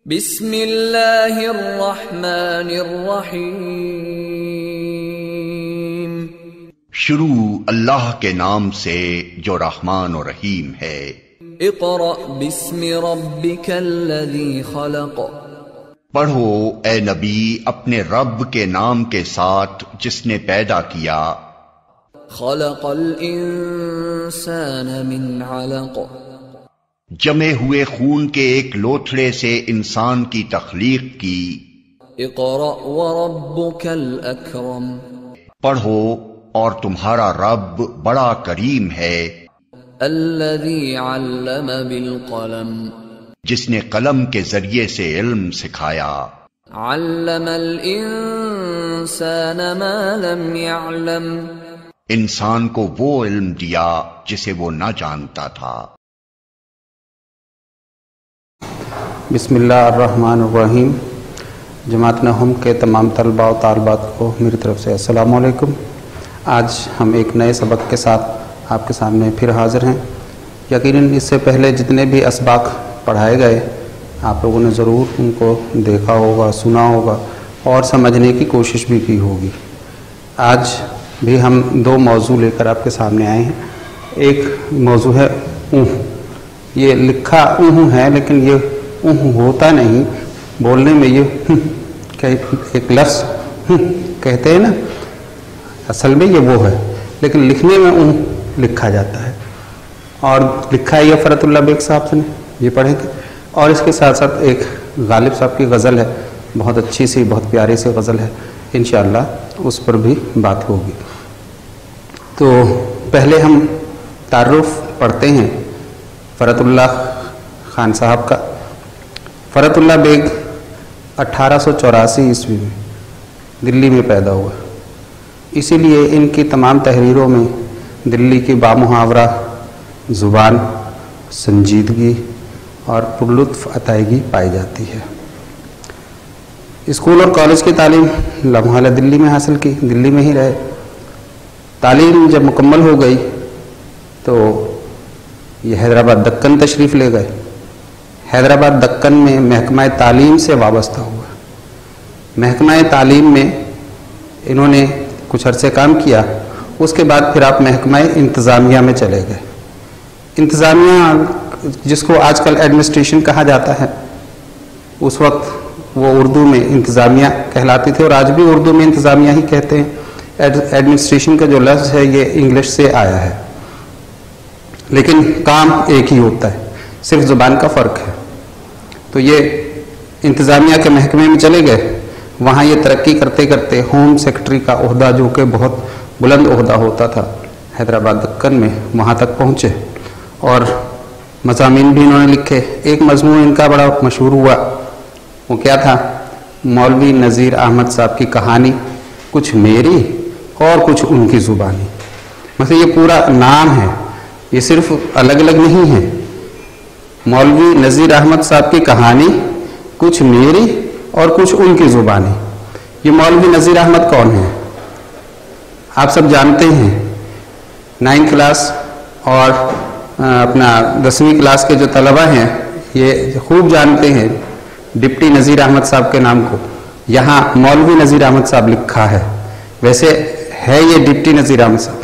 بسم اللہ الرحمن الرحیم۔ شروع اللہ کے نام سے جو رحمان و رحیم ہے۔ اقرأ بسم ربک الذی خلق۔ پڑھو اے نبی اپنے رب کے نام کے ساتھ جس نے پیدا کیا۔ خلق الانسان من علق۔ جمے ہوئے خون کے ایک لوتھڑے سے انسان کی تخلیق کی۔ اقرأ وربک الاکرم۔ پڑھو اور تمہارا رب بڑا کریم ہے۔ الذی علم بالقلم۔ جس نے قلم کے ذریعے سے علم سکھایا۔ علم الانسان ما لم يعلم۔ انسان کو وہ علم دیا جسے وہ نہ جانتا تھا۔ بسم اللہ الرحمن الرحیم۔ جماعت نحوم کے تمام طلباء و طالبات کو میری طرف سے السلام علیکم۔ آج ہم ایک نئے سبق کے ساتھ آپ کے سامنے پھر حاضر ہیں۔ یقیناً اس سے پہلے جتنے بھی اسباق پڑھائے گئے آپ لوگوں نے ضرور ان کو دیکھا ہوگا، سنا ہوگا اور سمجھنے کی کوشش بھی کی ہوگی۔ آج بھی ہم دو موضوع لے کر آپ کے سامنے آئے ہیں۔ ایک موضوع ہے اونہ۔ یہ لکھا اونہ ہے لیکن یہ اونہ ہوتا نہیں، بولنے میں یہ ایک لفظ کہتے ہیں نا، اصل میں یہ وہ ہے لیکن لکھنے میں اونہ لکھا جاتا ہے۔ اور لکھا ہے یہ فرت اللہ بیگ صاحب نے، یہ پڑھیں گے۔ اور اس کے ساتھ ساتھ ایک غالب صاحب کی غزل ہے، بہت اچھی سی بہت پیاری سی غزل ہے، انشاءاللہ اس پر بھی بات ہوگی۔ تو پہلے ہم تعارف پڑھتے ہیں فرت اللہ خان صاحب کا۔ فرت اللہ بیگ 1884 عیسوی میں دلی میں پیدا ہوا، اسی لیے ان کی تمام تحریروں میں دلی کی بامحاورہ زبان، سنجیدگی اور پرلطف ادائیگی پائی جاتی ہے۔ اسکول اور کالج کی تعلیم لمحہ دلی میں حاصل کی، دلی میں ہی رہے۔ تعلیم جب مکمل ہو گئی تو یہ حیدرآباد دکن تشریف لے گئے۔ حیدرآباد دکن میں محکمہ تعلیم سے وابستہ ہوا۔ محکمہ تعلیم میں انہوں نے کچھ عرصے کام کیا، اس کے بعد پھر آپ محکمہ انتظامیہ میں چلے گئے۔ انتظامیہ جس کو آج کل ایڈمنسٹریشن کہا جاتا ہے، اس وقت وہ اردو میں انتظامیہ کہلاتی تھی اور آج بھی اردو میں انتظامیہ ہی کہتے ہیں۔ ایڈمنسٹریشن کا جو لفظ ہے یہ انگلش سے آیا ہے، لیکن کام ایک ہی ہوتا ہے، صرف زبان کا فرق ہے۔ تو یہ انتظامیہ کے محکمے میں چلے گئے، وہاں یہ ترقی کرتے کرتے ہوم سیکرٹری کا عہدہ جو کہ بہت بلند عہدہ ہوتا تھا حیدرآباد دکن میں، وہاں تک پہنچے اور مضامین بھی انہوں نے لکھے۔ ایک مضمون ان کا بڑا مشہور ہوا، وہ کیا تھا؟ مولوی نذیر احمد صاحب کی کہانی، کچھ میری اور کچھ ان کی زبانی۔ مثلا یہ پورا نام ہے، یہ صرف الگ الگ نہیں ہے۔ مولوی نذیر احمد صاحب کی کہانی، کچھ میری اور کچھ ان کی زبانی۔ یہ مولوی نذیر احمد کون ہیں؟ آپ سب جانتے ہیں، 9 کلاس اور اپنا 10ویں کلاس کے جو طلبہ ہیں یہ خوب جانتے ہیں ڈپٹی نذیر احمد صاحب کے نام کو۔ یہاں مولوی نذیر احمد صاحب لکھا ہے، ویسے ہے یہ ڈپٹی نذیر احمد صاحب۔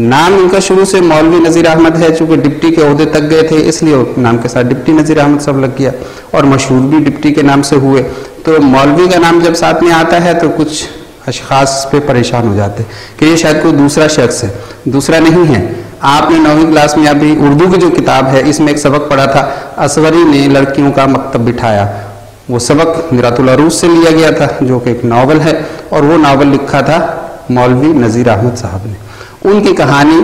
نام ان کا شروع سے مولوی نذیر احمد ہے، چونکہ ڈپٹی کے عہدے تک گئے تھے اس لیے نام کے ساتھ ڈپٹی نذیر احمد صاحب لگ گیا، اور مشہور بھی ڈپٹی کے نام سے ہوئے۔ تو مولوی کا نام جب ساتھ میں آتا ہے تو کچھ اشخاص پہ پریشان ہو جاتے کہ یہ شاید کوئی دوسرا شخص ہے، دوسرا نہیں ہے۔ آپ نے 9ویں کلاس میں ابھی اردو کی جو کتاب ہے اس میں ایک سبق پڑھا تھا، اصغری نے لڑکیوں کا مکتب بٹھایا۔ وہ سبق میرات العروج سے لیا گیا تھا جو کہ ایک ناول ہے، اور وہ ناول لکھا تھا مولوی نذیر احمد صاحب نے۔ ان کی کہانی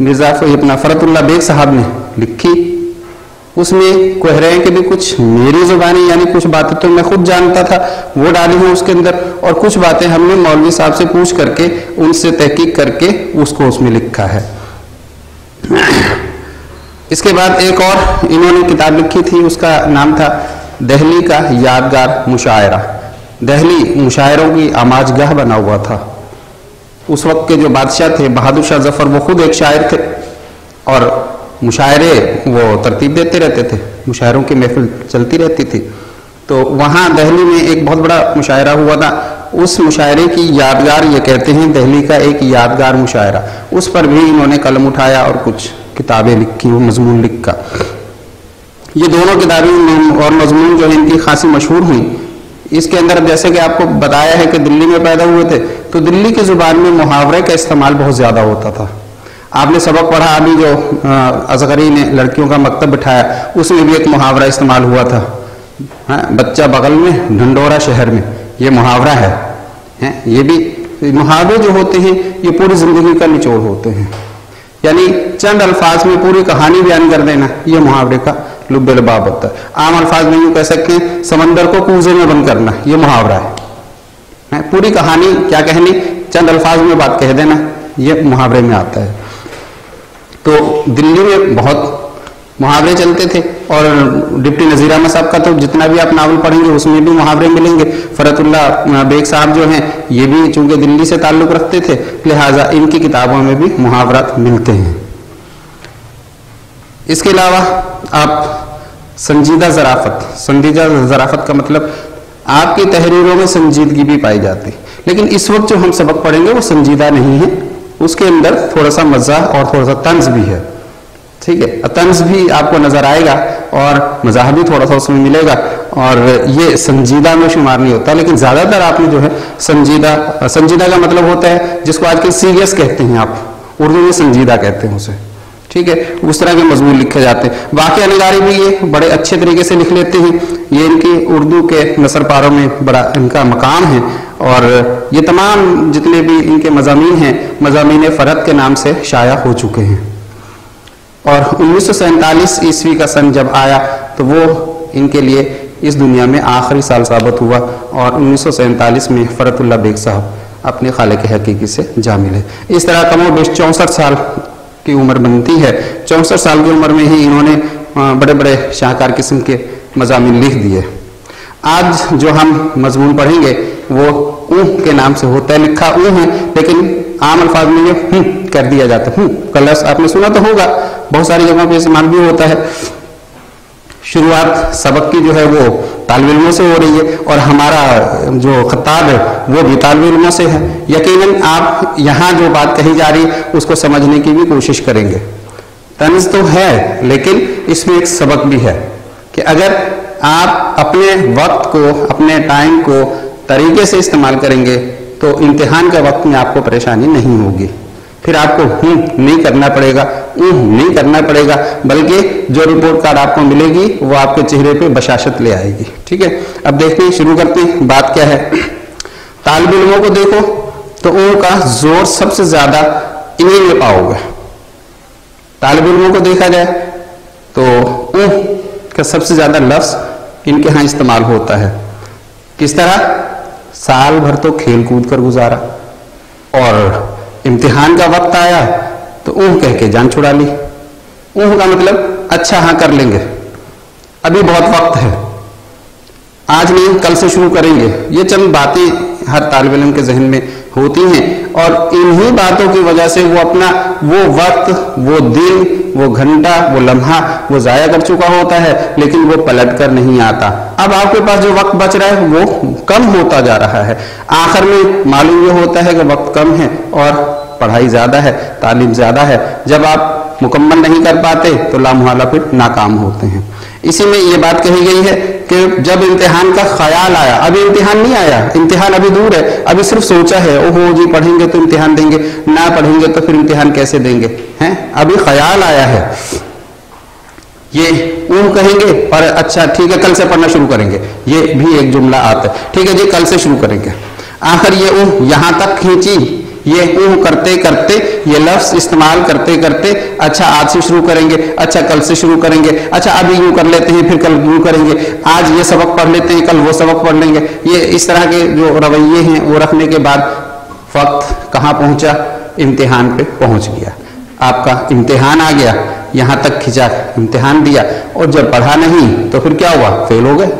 مرزا اپنا فرت اللہ بیگ صاحب نے لکھی، اس میں کہہ رہے ہیں کہ بھی کچھ میری زبانی، یعنی کچھ باتیں تو میں خود جانتا تھا وہ ڈالی ہوں اس کے اندر، اور کچھ باتیں ہم نے مولوی صاحب سے پوچھ کر کے ان سے تحقیق کر کے اس کو اس میں لکھا ہے۔ اس کے بعد ایک اور انہوں نے کتاب لکھی تھی، اس کا نام تھا دہلی کا یادگار مشاعرہ۔ دہلی مشاعروں کی آماج گاہ بنا ہوا تھا۔ اس وقت کے جو بادشاہ تھے بہادر شاہ ظفر، وہ خود ایک شاعر تھے اور مشاعرے وہ ترتیب دیتے رہتے تھے، مشاعروں کی محفل چلتی رہتی تھی۔ تو وہاں دہلی میں ایک بہت بڑا مشاعرہ ہوا تھا. اس مشاعرے کی یادگار یہ کہتے ہیں دہلی کا ایک یادگار مشاعرہ, اس پر بھی انہوں نے قلم اٹھایا اور کچھ کتابیں لکھی, وہ مضمون لکھا. یہ دونوں کتابیں اور مضمون جو ہیں ان کی خاصی مشہور ہوئیں. اس کے اندر جیسے کہ آپ کو بتایا ہے کہ دلی میں پیدا ہوئے تھے, تو دلی کی زبان میں محاورے کا استعمال بہت زیادہ ہوتا تھا. آپ نے سبق پڑھا ابھی جو اصغری نے لڑکیوں کا مکتب بٹھایا, اس میں بھی ایک محاورہ استعمال ہوا تھا, بچہ بغل میں ڈھنڈورا شہر میں. یہ محاورہ ہے. یہ بھی محاورے جو ہوتے ہیں یہ پوری زندگی کا نچوڑ ہوتے ہیں, یعنی چند الفاظ میں پوری کہانی بیان کر دینا, یہ محاورے کا لب لباب ہوتا ہے. عام الفاظ میں یوں کہہ سکتے ہیں سمندر کو کوزے میں بند کرنا, یہ محاورہ ہے. پوری کہانی کیا کہنی, چند الفاظ میں بات کہہ دینا, یہ محاورے میں آتا ہے. تو دلی میں بہت محاورے چلتے تھے, اور ڈپٹی نذیر احمد صاحب کا تو جتنا بھی آپ ناول پڑھیں گے اس میں بھی محاورے ملیں گے. فرت اللہ بیگ صاحب جو ہیں یہ بھی چونکہ دلی سے تعلق رکھتے تھے, لہٰذا ان کی کتابوں میں بھی محاورات ملتے ہیں. اس کے علاوہ آپ سنجیدہ ظرافت کا مطلب آپ کی تحریروں میں سنجیدگی بھی پائی جاتی, لیکن اس وقت جو ہم سبق پڑھیں گے وہ سنجیدہ نہیں ہے, اس کے اندر تھوڑا سا مزاح اور تھوڑا سا طنز بھی ہے. ٹھیک ہے, طنز بھی آپ کو نظر آئے گا اور مزاح بھی تھوڑا سا اس میں ملے گا, اور یہ سنجیدہ میں شمار نہیں ہوتا. لیکن زیادہ تر آپ نے جو ہے سنجیدہ کا مطلب ہوتا ہے جس کو آج کل سیریس کہتے ہیں, آپ اردو میں سنجیدہ کہتے ہیں اسے. ٹھیک ہے, اس طرح کے مضمون لکھے جاتے ہیں. واقعہ نگاری بھی یہ بڑے اچھے طریقے سے لکھ لیتے ہیں, یہ ان کی اردو کے نثر پاروں میں بڑا ان کا مقام ہے. اور یہ تمام جتنے بھی ان کے مضامین ہیں مضامین فرد کے نام سے شائع ہو چکے ہیں. اور 1947 عیسوی کا سن جب آیا تو وہ ان کے لیے اس دنیا میں آخری سال ثابت ہوا, اور 1947 میں فرت اللہ بیگ صاحب اپنے خالق حقیقی سے جا ملے. اس طرح کم و بیش 64 سال کی عمر بنتی ہے. 64 سال کی عمر میں ہی انہوں نے بڑے بڑے شاہکار قسم کے مضامین لکھ دیے. آج جو ہم مضمون پڑھیں گے وہ اونہ کے نام سے ہوتا ہے, لکھا اونہ ہے لیکن عام الفاظ میں یہ کر دیا جاتا ہے. کا لفظ آپ نے سنا تو ہوگا, بہت ساری جگہوں پہ استعمال بھی ہوتا ہے. شروعات سبق کی جو ہے وہ طالب علموں سے ہو رہی ہے, اور ہمارا جو خطاب ہے وہ بھی طالب علموں سے ہے. یقیناً آپ یہاں جو بات کہی جا رہی ہے اس کو سمجھنے کی بھی کوشش کریں گے. طنز تو ہے لیکن اس میں ایک سبق بھی ہے کہ اگر آپ اپنے وقت کو, اپنے ٹائم کو طریقے سے استعمال کریں گے تو امتحان کے وقت میں آپ کو پریشانی نہیں ہوگی. پھر آپ کو نہیں کرنا پڑے گا, نہیں کرنا پڑے گا, بلکہ جو رپورٹ کارڈ آپ کو ملے گی وہ آپ کے چہرے پہ بشاشت لے آئے گی. ٹھیک ہے, اب دیکھتے ہیں, شروع کرتے ہیں. بات کیا ہے, طالب علموں کو دیکھو تو ان کا زور سب سے زیادہ انہی میں پاؤ گے. طالب علموں کو دیکھا جائے تو کا سب سے زیادہ لفظ ان کے ہاں استعمال ہوتا ہے. کس طرح, سال بھر تو کھیل کود کر گزارا اور امتحان کا وقت آیا تو کہہ کے جان چھڑا لی. کا مطلب اچھا ہاں کر لیں گے, ابھی بہت وقت ہے, آج نہیں کل سے شروع کریں گے. یہ چند باتیں ہر طالب علم کے ذہن میں ہوتی ہیں, اور انہی باتوں کی وجہ سے وہ اپنا وہ وقت, وہ دن, وہ گھنٹہ, وہ لمحہ وہ ضائع کر چکا ہوتا ہے, لیکن وہ پلٹ کر نہیں آتا. اب آپ کے پاس جو وقت بچ رہا ہے وہ کم ہوتا جا رہا ہے. آخر میں معلوم یہ ہوتا ہے کہ وقت کم ہے اور پڑھائی زیادہ ہے, تعلیم زیادہ ہے. جب آپ مکمل نہیں کر پاتے تو لامحالہ پھر ناکام ہوتے ہیں. اسی میں یہ بات کہی گئی ہے کہ جب امتحان کا خیال آیا, ابھی امتحان نہیں آیا, امتحان ابھی دور ہے, ابھی صرف سوچا ہے اوہو جی پڑھیں گے تو امتحان دیں گے, نہ پڑھیں گے تو پھر امتحان کیسے دیں گے, ہیں ابھی خیال آیا ہے. یہ کہیں گے اور اچھا ٹھیک ہے کل سے پڑھنا شروع کریں گے, یہ بھی ایک جملہ آتا ہے, ٹھیک ہے جی کل سے شروع کریں گے. آخر یہ یہاں تک کھینچی, یہ کرتے کرتے, یہ لفظ استعمال کرتے کرتے, اچھا آج سے شروع کریں گے, اچھا کل سے شروع کریں گے, اچھا ابھی یوں کر لیتے ہیں پھر کل یوں کریں گے, آج یہ سبق پڑھ لیتے ہیں کل وہ سبق پڑھ لیں گے. یہ اس طرح کے جو رویے ہیں وہ رکھنے کے بعد وقت کہاں پہنچا, امتحان پہ پہنچ گیا. آپ کا امتحان آ گیا, یہاں تک کھینچا, امتحان دیا, اور جب پڑھا نہیں تو پھر کیا ہوا, فیل ہو گئے.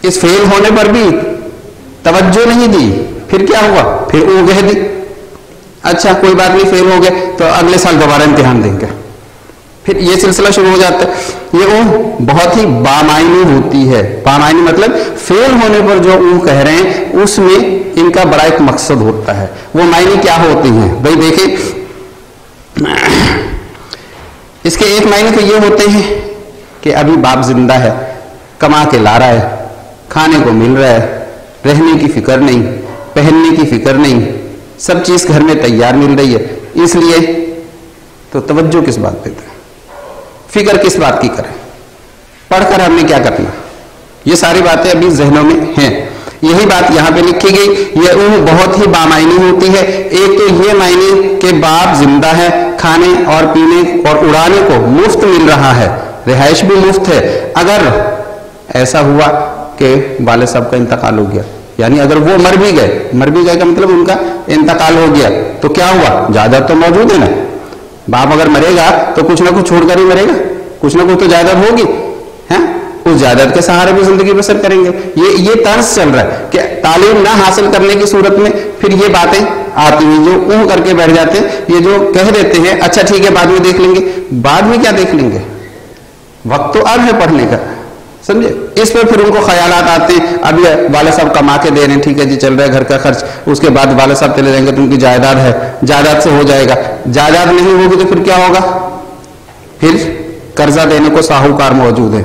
اس فیل ہونے پر بھی توجہ نہیں دی, پھر کیا ہوا, پھر کہہ دی, اچھا کوئی بات نہیں فیل ہو گئے تو اگلے سال دوبارہ امتحان دیں گے. پھر یہ سلسلہ شروع ہو جاتا ہے. یہ اون بہت ہی بامعنی ہوتی ہے. بامعنی مطلب فیل ہونے پر جو اون کہہ رہے ہیں اس میں ان کا بڑا ایک مقصد ہوتا ہے. وہ معنی کیا ہوتی ہیں بھائی دیکھیں, اس کے ایک معنی تو یہ ہوتے ہیں کہ ابھی باپ زندہ ہے, کما کے لا رہا ہے, کھانے کو مل رہا ہے, رہنے کی فکر نہیں, پہننے کی فکر نہیں, سب چیز گھر میں تیار مل رہی ہے. اس لیے تو توجہ کس بات پہ تھا, فکر کس بات کی کریں, پڑھ کر ہم نے کیا کرنا, یہ ساری باتیں ابھی ذہنوں میں ہیں. یہی بات یہاں پہ لکھی گئی. یہ اون بہت ہی بامعنی ہوتی ہے. ایک تو یہ معنی کہ باپ زندہ ہے, کھانے اور پینے اور اڑانے کو مفت مل رہا ہے, رہائش بھی مفت ہے. اگر ایسا ہوا کہ والد صاحب کا انتقال ہو گیا, یعنی اگر وہ مر بھی گئے کا مطلب ان کا انتقال ہو گیا, تو کیا ہوا, جائیداد تو موجود ہے نا. باپ اگر مرے گا تو کچھ نہ کچھ چھوڑ کر ہی مرے گا, کچھ نہ کچھ تو جائیداد ہوگی, ہے اس جائیداد کے سہارے بھی زندگی بسر کریں گے. یہ طرز چل رہا ہے کہ تعلیم نہ حاصل کرنے کی صورت میں پھر یہ باتیں آتی ہیں جو اون کر کے بیٹھ جاتے ہیں. یہ جو کہہ دیتے ہیں اچھا ٹھیک ہے بعد میں دیکھ لیں گے, بعد میں کیا دیکھ لیں گے, وقت تو اب ہے پڑھنے کا, سمجھے. اس پہ پھر ان کو خیالات آتے ہیں, ابھی والد صاحب کما کے دے رہے ہیں, ٹھیک ہے جی چل رہا ہے گھر کا خرچ, اس کے بعد والد صاحب چلے جائیں گے تو ان کی جائیداد ہے, جائیداد سے ہو جائے گا. جائیداد نہیں ہوگی تو پھر کیا ہوگا, پھر قرضہ دینے کو ساہوکار موجود ہے.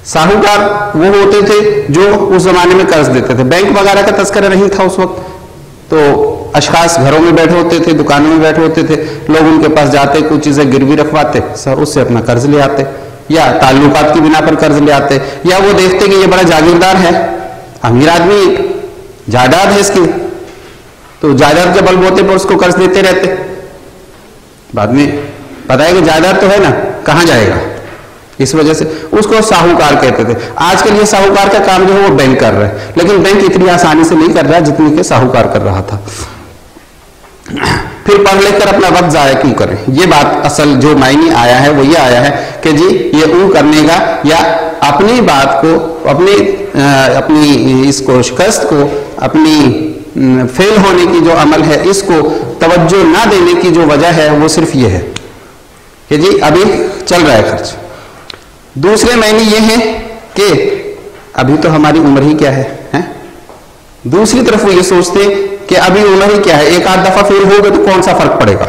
ساہوکار وہ ہوتے تھے جو اس زمانے میں قرض دیتے تھے. بینک وغیرہ کا تذکرہ نہیں تھا اس وقت, تو اشخاص گھروں میں بیٹھے ہوتے تھے, دکانوں میں بیٹھے ہوتے تھے, لوگ ان کے پاس جاتے, کچھ چیزیں گروی رکھواتے, اس سے اپنا قرض لے آتے, یا تعلقات کی بنا پر قرض لے آتے, یا وہ دیکھتے کہ یہ بڑا جاگیردار ہے, امیر آدمی, جائیداد ہے اس کی, تو جائیداد کے بل بوتے پر اس کو قرض دیتے رہتے. بعد میں پتا ہے کہ جائیداد تو ہے نا, کہاں جائے گا, اس وجہ سے اس کو ساہوکار کہتے تھے. آج کل یہ ساہوکار کا کام جو ہے وہ بینک کر رہا ہے, لیکن بینک اتنی آسانی سے نہیں کر رہا جتنی کہ ساہوکار کر رہا تھا. پھر پڑھ لکھ کر اپنا وقت ضائع کیوں کریں. یہ بات اصل جو معنی آیا ہے وہ یہ آیا ہے کہ جی یہ اون کرنے کا یا اپنی بات کو, اپنی اس کو شکست کو, اپنی فیل ہونے کی جو عمل ہے اس کو توجہ نہ دینے کی جو وجہ ہے وہ صرف یہ ہے کہ جی ابھی چل رہا ہے خرچ. دوسرے معنی یہ ہے کہ ابھی تو ہماری عمر ہی کیا ہے. دوسری طرف وہ یہ سوچتے کہ ابھی عمر ہی کیا ہے, ایک آدھ دفعہ فیل ہوگا تو کون سا فرق پڑے گا.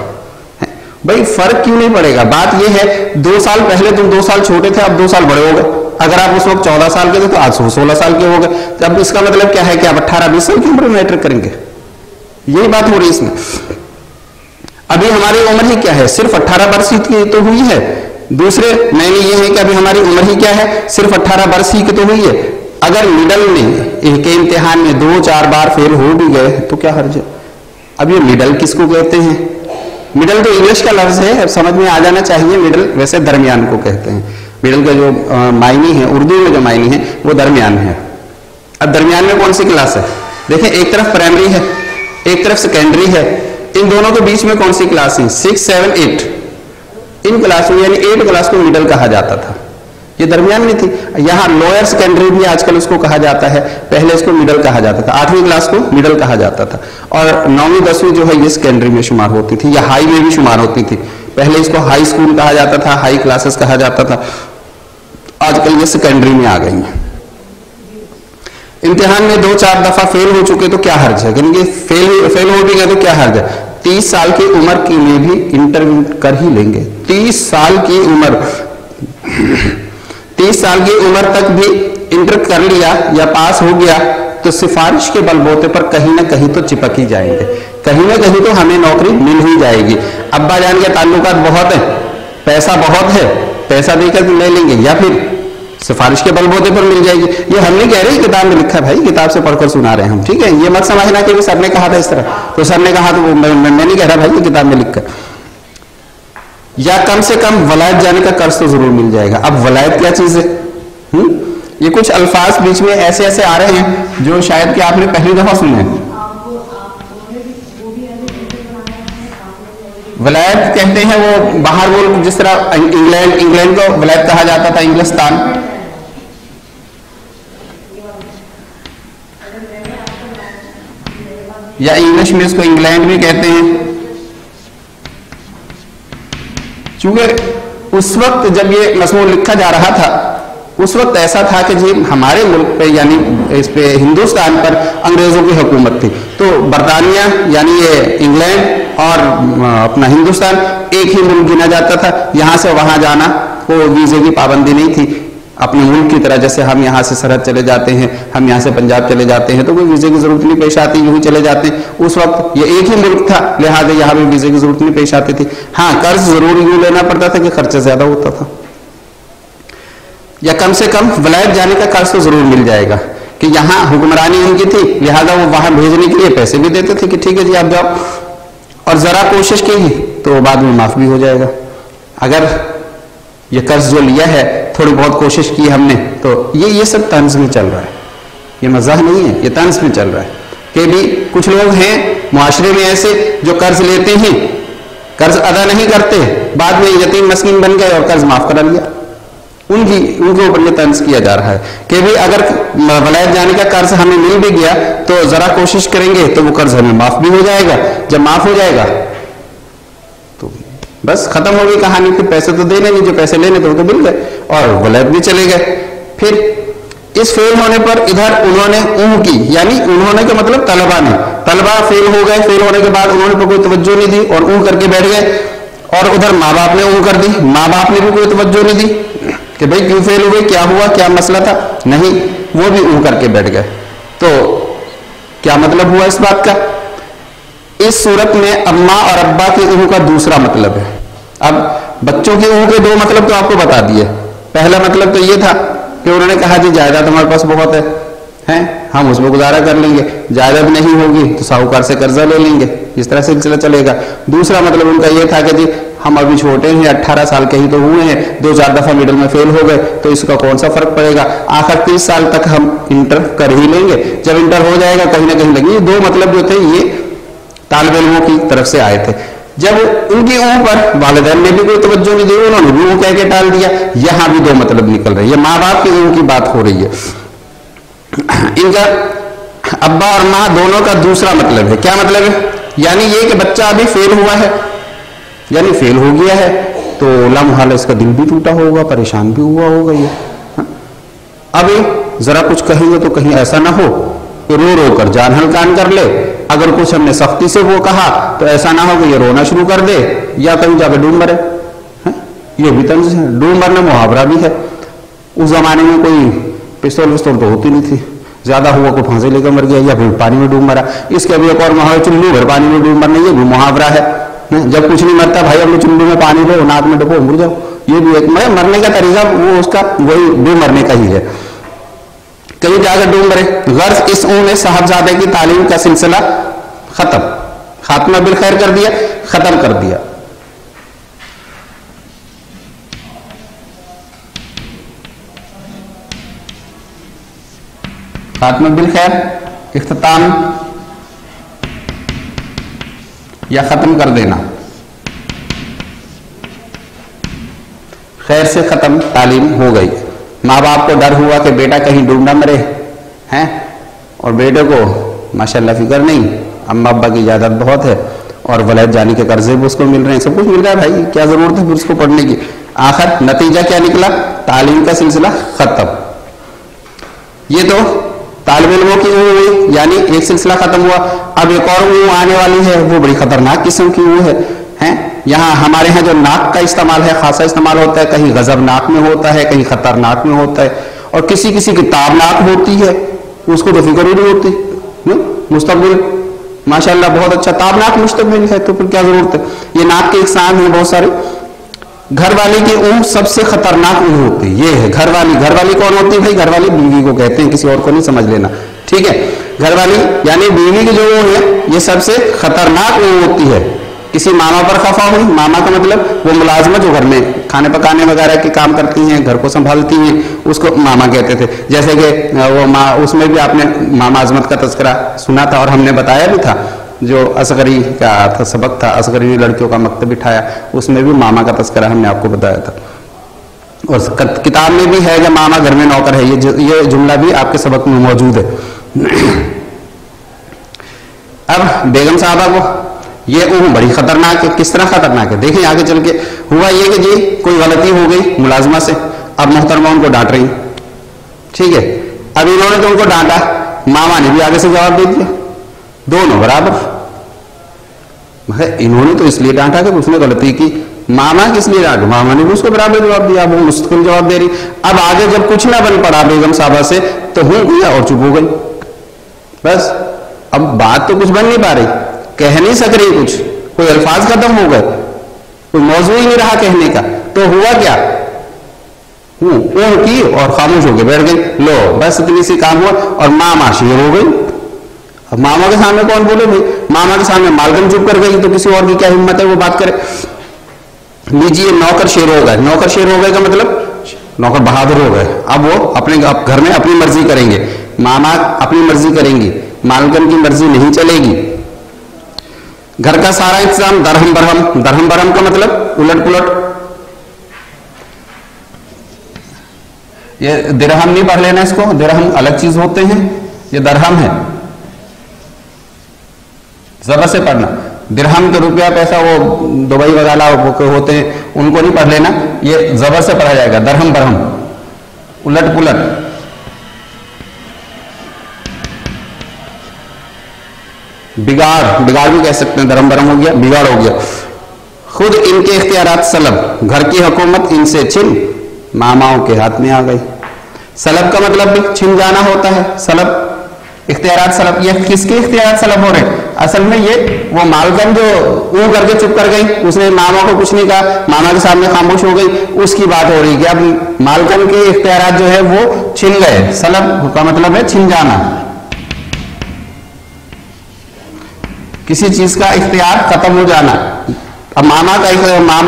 بھائی فرق کیوں نہیں پڑے گا, بات یہ ہے 2 سال پہلے تم 2 سال چھوٹے تھے, اب 2 سال بڑے ہو گئے. اگر آپ اس وقت 14 سال کے تھے تو آج 16 سال کے ہو گئے. اب اس کا مطلب کیا ہے کہ آپ 18-20 سال کی عمر میں میٹرک کریں گے. یہی بات ہو رہی ہے اس میں. ابھی ہماری عمر ہی کیا ہے, صرف 18 برس کی تو ہوئی ہے. دوسرے معنی یہ ہے کہ ابھی ہماری عمر ہی کیا ہے, صرف 18 برس ہی کی تو ہوئی ہے. اگر مڈل میں کے امتحان میں 2-4 بار فیل ہو بھی گئے تو کیا حرج ہے. اب یہ مڈل کس کو کہتے ہیں, مڈل تو انگلش کا لفظ ہے, اب سمجھ میں آ جانا چاہیے. مڈل ویسے درمیان کو کہتے ہیں. مڈل کا جو معنی ہے اردو میں جو معنی ہے وہ درمیان ہے. اب درمیان میں کون سی کلاس ہے, دیکھیں ایک طرف پرائمری ہے, ایک طرف سیکنڈری ہے, ان دونوں کے بیچ میں کون سی کلاس ہے, 6, 7, 8. ان کلاسوں یعنی 8 کلاس کو مڈل کہا جاتا تھا, یہ درمیان میں تھی. یہاں لوئر سیکنڈری بھی آج کل اس کو کہا جاتا ہے, پہلے اس کو مڈل کہا جاتا تھا. 8ویں کلاس کو مڈل کہا جاتا تھا, اور 9ویں 10ویں جو ہے یہ سیکنڈری میں شمار ہوتی تھی یا ہائی میں بھی شمار ہوتی تھی. پہلے اس کو ہائی اسکول کہا جاتا تھا, ہائی کلاسز کہا جاتا تھا, آج کل یہ سیکنڈری میں آ گئی ہیں. امتحان میں 2-4 دفعہ فیل ہو چکے تو کیا حرج ہے, یعنی کہ فیل ہو بھی گئے تو کیا حرج ہے. 30 سال کی عمر کی میں بھی انٹرویو کر ہی لیں گے. 30 سال کی عمر تک بھی انٹر کر لیا یا پاس ہو گیا تو سفارش کے بل بوتے پر کہیں نہ کہیں تو چپک ہی جائیں گے, کہیں نہ کہیں تو ہمیں نوکری مل ہی جائے گی. ابا جان کے تعلقات بہت ہیں, پیسہ بہت ہے, پیسہ دے کر لے لیں گے, یا پھر سفارش کے بل بوتے پر مل جائے گی. یہ ہم نہیں کہہ رہے کتاب میں لکھا, بھائی کتاب سے پڑھ کر سنا رہے ہیں ہم, ٹھیک ہے. یہ مت سمجھنا کہ سر نے کہا تھا اس طرح, تو سر نے کہا تو میں نہیں کہہ رہا بھائی, یہ کتاب میں لکھ کر. یا کم سے کم ولایت جانے کا قرض تو ضرور مل جائے گا. اب ولایت کیا چیز ہے, یہ کچھ الفاظ بیچ میں ایسے ایسے آ رہے ہیں جو شاید کہ آپ نے پہلی دفعہ سنے ہیں. ولایت کہتے ہیں وہ باہر ملک, جس طرح انگلینڈ کو ولایت کہا جاتا تھا, انگلستان. یا انگلش میں اس کو انگلینڈ بھی کہتے ہیں. چونکہ اس وقت جب یہ مضمون لکھا جا رہا تھا اس وقت ایسا تھا کہ جی ہمارے ملک پہ یعنی اس پہ ہندوستان پر انگریزوں کی حکومت تھی، تو برطانیہ یعنی یہ انگلینڈ اور اپنا ہندوستان ایک ہی ملک گنا جاتا تھا. یہاں سے وہاں جانا کوئی ویزے کی پابندی نہیں تھی اپنے ملک کی طرح. جیسے ہم یہاں سے سرحد چلے جاتے ہیں، ہم یہاں سے پنجاب چلے جاتے ہیں تو کوئی ویزے کی ضرورت نہیں پیش آتی، یوں ہی چلے جاتے ہیں. اس وقت یہ ایک ہی ملک تھا لہٰذا یہاں بھی ویزے کی ضرورت نہیں پیش آتی تھی. ہاں قرض ضرور یوں لینا پڑتا تھا کہ خرچہ زیادہ ہوتا تھا، یا کم سے کم ولایت جانے کا قرض تو ضرور مل جائے گا کہ یہاں حکمرانی ان کی تھی لہٰذا وہ وہاں بھیجنے کے لیے پیسے بھی دیتے تھے کہ ٹھیک ہے جی آپ جاؤ، اور ذرا کوشش کی تو بعد میں معاف بھی ہو جائے گا. اگر یہ قرض جو لیا ہے تھوڑی بہت کوشش کی ہم نے تو یہ سب طنز میں چل رہا ہے، یہ مزاح نہیں ہے، یہ طنز میں چل رہا ہے کہ بھی کچھ لوگ ہیں معاشرے میں ایسے جو قرض لیتے ہیں، قرض ادا نہیں کرتے، بعد میں یتیم مسکین بن گئے اور قرض معاف کرا لیا. ان کے اوپر یہ طنز کیا جا رہا ہے کہ بھی اگر ولایت جانے کا قرض ہمیں مل بھی گیا تو ذرا کوشش کریں گے تو وہ قرض ہمیں معاف بھی ہو جائے گا. جب معاف ہو جائے گا تو بس ختم ہو گئی کہانی، پھر پیسے تو دینے نہیں، جو پیسے لینے تھے وہ تو مل گئے اور ولایت بھی چلے گئے. پھر اس فیل ہونے پر ادھر انہوں نے اون کی، یعنی انہوں نے کا مطلب طلبہ فیل ہو گئے، فیل ہونے کے بعد انہوں نے کوئی توجہ نہیں دی اور اون کر کے بیٹھ گئے. اور ادھر ماں باپ نے اون کر دی، ماں باپ نے بھی کوئی توجہ نہیں دی کہ بھئی کیوں فیل ہوئے، کیا ہوا، کیا مسئلہ تھا، نہیں، وہ بھی اون کر کے بیٹھ گئے. تو کیا مطلب ہوا اس بات کا؟ اس صورت میں اماں اور ابا کی اون کا دوسرا مطلب ہے. اب بچوں کی اون کے دو مطلب تو آپ کو بتا دیے. پہلا مطلب تو یہ تھا کہ انہوں نے کہا جی جائیداد ہمارے پاس بہت ہے، ہم اس میں گزارا کر لیں گے، جائیداد نہیں ہوگی تو ساہوکار سے قرضہ لے لیں گے، اس طرح سلسلہ چلے گا. دوسرا مطلب ان کا یہ تھا کہ جی ہم ابھی چھوٹے ہیں، 18 سال کے ہی تو ہوئے ہیں، 2-4 دفعہ مڈل میں فیل ہو گئے تو اس کا کون سا فرق پڑے گا، آخر 30 سال تک ہم انٹر کر ہی لیں گے، جب انٹر ہو جائے گا کہیں نہ کہیں لگیں گے. یہ دو مطلب جو تھے یہ طالب علموں کی طرف سے آئے تھے. جب ان کی اون پر والدین نے بھی کوئی توجہ نہیں دی، انہوں نے بھی وہ کہہ کے ٹال دیا. یہاں بھی دو مطلب نکل رہے ہیں، یہ ماں باپ کی اون کی بات ہو رہی ہے. ان کا ابا اور ماں دونوں کا دوسرا مطلب ہے. کیا مطلب ہے؟ یعنی یہ کہ بچہ ابھی فیل ہوا ہے، یعنی فیل ہو گیا ہے تو لامحالہ اس کا دل بھی ٹوٹا ہوگا، پریشان بھی ہوا ہوگا. یہ ابھی ذرا کچھ کہیں گے تو کہیں ایسا نہ ہو کہ رو رو کر جان ہلکان کر لے. اگر کچھ ہم نے سختی سے وہ کہا تو ایسا نہ ہو کہ یہ رونا شروع کر دے یا کہیں جا کے ڈوب مرے. یہ بھی طنز ہے. ڈوب مرنا محاورہ بھی ہے. اس زمانے میں کوئی پستول وستول تو ہوتی نہیں تھی، زیادہ ہوا کو پھانسی لے کر مر گیا یا پھر پانی میں ڈوب مرا. اس کے بھی ایک اور محاورہ چلو بھر پانی میں ڈوب مرنا، یہ بھی محاورہ ہے. جب کچھ نہیں مرتا بھائی اپنے چلو میں پانی دو، ناک میں ڈبو، مر جاؤ. یہ بھی ایک مرنے کا طریقہ وہ اس کا وہی ڈوب مرنے کا ہی ہے. کہیں جا کر ڈوب مرے. غرض اس اون نے صاحبزادے کی تعلیم کا سلسلہ ختم، خاتمہ بالخیر کر دیا، ختم کر دیا. خاتمہ بالخیر، اختتام یا ختم کر دینا، خیر سے ختم تعلیم ہو گئی. ماں باپ کو ڈر ہوا کہ بیٹا کہیں ڈوب نہ مرے ہیں، اور بیٹے کو ماشاءاللہ فکر نہیں، اما ابا کی جائیداد بہت ہے اور ولایت جانے کے قرضے بھی اس کو مل رہے ہیں، سب کچھ مل رہا ہے. بھائی کیا ضرورت ہے پھر اس کو پڑھنے کی. آخر نتیجہ کیا نکلا؟ تعلیم کا سلسلہ ختم. یہ تو طالب علموں کی اون ہوئی، یعنی ایک سلسلہ ختم ہوا. اب ایک اور اون آنے والی ہے، وہ بڑی خطرناک قسم کی اون ہے. یہاں ہمارے ہاں جو ناک کا استعمال ہے خاصا استعمال ہوتا ہے، کہیں غضب ناک میں ہوتا ہے، کہیں خطرناک میں ہوتا ہے، اور کسی کسی کی تابناک ہوتی ہے، اس کو تو فکر ہی نہیں ہوتی. مستقبل ماشاءاللہ بہت اچھا تابناک مستقبل ہے تو پھر کیا ضرورت ہے. یہ ناک کے اقسام ہیں بہت سارے. گھر والی کی اون سب سے خطرناک اون ہوتی ہے. یہ ہے گھر والی. گھر والی کون ہوتی ہے بھائی؟ گھر والی بیوی کو کہتے ہیں، کسی اور کو نہیں سمجھ لینا، ٹھیک ہے. گھر والی یعنی بیوی کی جو اون ہے یہ سب سے خطرناک اون ہوتی ہے. کسی ماما پر خفا ہوئی، ماما کا مطلب وہ ملازمت جو گھر میں کھانے پکانے وغیرہ کے کام کرتی ہیں، گھر کو سنبھالتی ہیں، اس کو ماما کہتے تھے. جیسے کہ وہ اس میں بھی آپ نے ماما عظمت کا تذکرہ سنا تھا اور ہم نے بتایا بھی تھا. جو اصغری کا سبق تھا، اصغری نے لڑکیوں کا مکتب بٹھایا، اس میں بھی ماما کا تذکرہ ہم نے آپ کو بتایا تھا. اور کتاب میں بھی ہے کہ ماما گھر میں نوکر ہے، یہ جملہ بھی آپ کے سبق میں موجود ہے. اب بیگم صاحبہ کو یہ اون بڑی خطرناک ہے. کس طرح خطرناک ہے دیکھیں آگے چل کے. ہوا یہ کہ جی کوئی غلطی ہو گئی ملازمہ سے، اب محترمہ ان کو ڈانٹ رہی، ٹھیک ہے، اب انہوں نے تو ان کو ڈانٹا، ماما نے بھی آگے سے جواب دے دیا، دونوں برابر. مگر انہوں نے تو اس لیے ڈانٹا کہ اس نے غلطی کی، ماما کس لیے ڈانٹا، ماما نے بھی اس کو برابر جواب دیا، وہ مستقل جواب دے رہی. اب آگے جب کچھ نہ بن پڑا بیگم صاحبہ سے تو ہوں کیا اور چپ ہو گئی. بس اب بات تو کچھ بن نہیں پا رہی، کہہ نہیں سک رہی کچھ، کوئی الفاظ ختم ہو گئے، کوئی موضوع ہی نہیں رہا کہنے کا. تو ہوا کیا، اون کی اور خاموش ہو کے بیٹھ گئی. لو بس اتنی سی کام ہوا اور ماما شیر ہو گئی. اب ماما کے سامنے کون بولے بھائی، ماما کے سامنے مالکم چپ کر گئی تو کسی اور کی کیا ہمت ہے وہ بات کرے. لیجیے نوکر شیر ہو گئے، نوکر شیر ہو گئے کا مطلب نوکر بہادر ہو گئے. اب وہ اپنے گھر میں اپنی مرضی کریں گے، ماما اپنی مرضی کریں گی، مالکم کی مرضی نہیں چلے گی. گھر کا سارا انتظام درہم برہم، درہم برہم کا مطلب الٹ پلٹ. یہ درہم نہیں پڑھ لینا اس کو، درہم الگ چیز ہوتے ہیں، یہ درہم ہے، زبر سے پڑھنا. درہم کے روپیہ پیسہ وہ دبئی وغیرہ ہوتے ہیں ان کو نہیں پڑھ لینا، یہ زبر سے پڑھا جائے گا، درہم برہم الٹ پلٹ. بگاڑ، بگاڑ بھی کہہ سکتے ہیں، درہم برہم ہو گیا، بگاڑ ہو گیا. خود ان کے اختیارات سلب، گھر کی حکومت ان سے چھن ماماؤں کے ہاتھ میں آ گئی. سلب کا مطلب بھی چھن جانا ہوتا ہے، سلب اختیارات سلب. یہ کس کے اختیارات سلب ہو رہے ہیں؟ اصل میں یہ وہ مالکم جو اون کر کے چپ کر گئی، اس نے ماما کو کچھ نہیں کہا، ماما کے سامنے خاموش ہو گئی، اس کی بات ہو رہی ہے کہ اب مالکم کے اختیارات جو ہے وہ چھن گئے. سلب کا مطلب ہے چھن جانا، کسی چیز کا اختیار ختم ہو جانا. اب ماما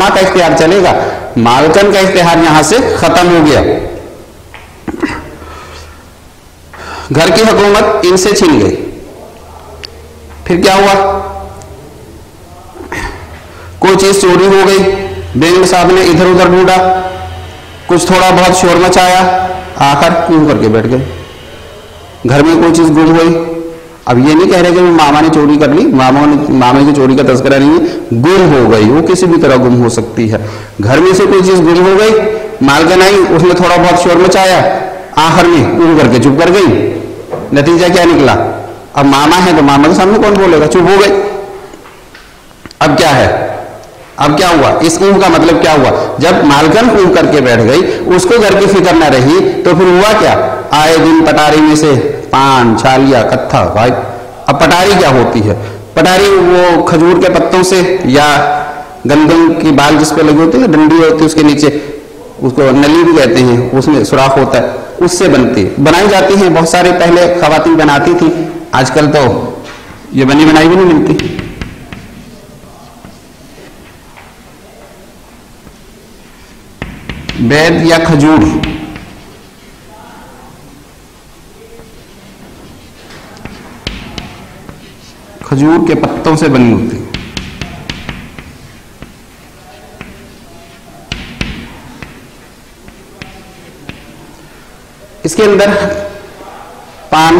کا اختیار چلے گا، مالکن کا اختیار یہاں سے ختم ہو گیا. گھر کی حکومت ان سے چھن گئی. پھر کیا ہوا، کوئی چیز چوری ہو گئی، بیگم صاحب نے ادھر ادھر ڈھونڈا، کچھ تھوڑا بہت شور مچایا، آخر کیوں کر کے بیٹھ گئے. گھر میں کوئی چیز گم ہوئی. اب یہ نہیں کہہ رہے کہ ماما نے چوری کر لی، ماما کی چوری کا تذکرہ نہیں ہے، گم ہو گئی، وہ کسی بھی طرح گم ہو سکتی ہے. گھر میں سے کوئی چیز گم ہو گئی، مالکن آئی، اس نے تھوڑا بہت شور مچایا، آخر میں اون کر کے چپ کر گئی. نتیجہ کیا نکلا، اب ماما ہے تو ماما کے سامنے کون بولے گا، چپ ہو گئی. اب کیا ہے، اب کیا ہوا، اس اون کا مطلب کیا ہوا، جب مالکن اون کر کے بیٹھ گئی، اس کو گھر کی فکر نہ رہی تو پھر ہوا کیا، آئے دن پٹاری میں سے پان چھالیا کتھا بھائی. اب پٹاری کیا ہوتی ہے، پٹاری وہ کھجور کے پتوں سے یا گندم کی بال جس پہ لگی ہوتی ہے، ڈنڈی ہوتی ہے اس کے نیچے، اس کو نلی بھی کہتے ہیں، اس میں سوراخ ہوتا ہے، اس سے بنائی جاتی ہیں. بہت سارے پہلے خواتین بناتی تھی، آج کل تو یہ بنی بنائی بھی نہیں ملتی. بید یا کھجور، کھجور کے پتوں سے بنی ہوتی ہے. اس کے اندر پان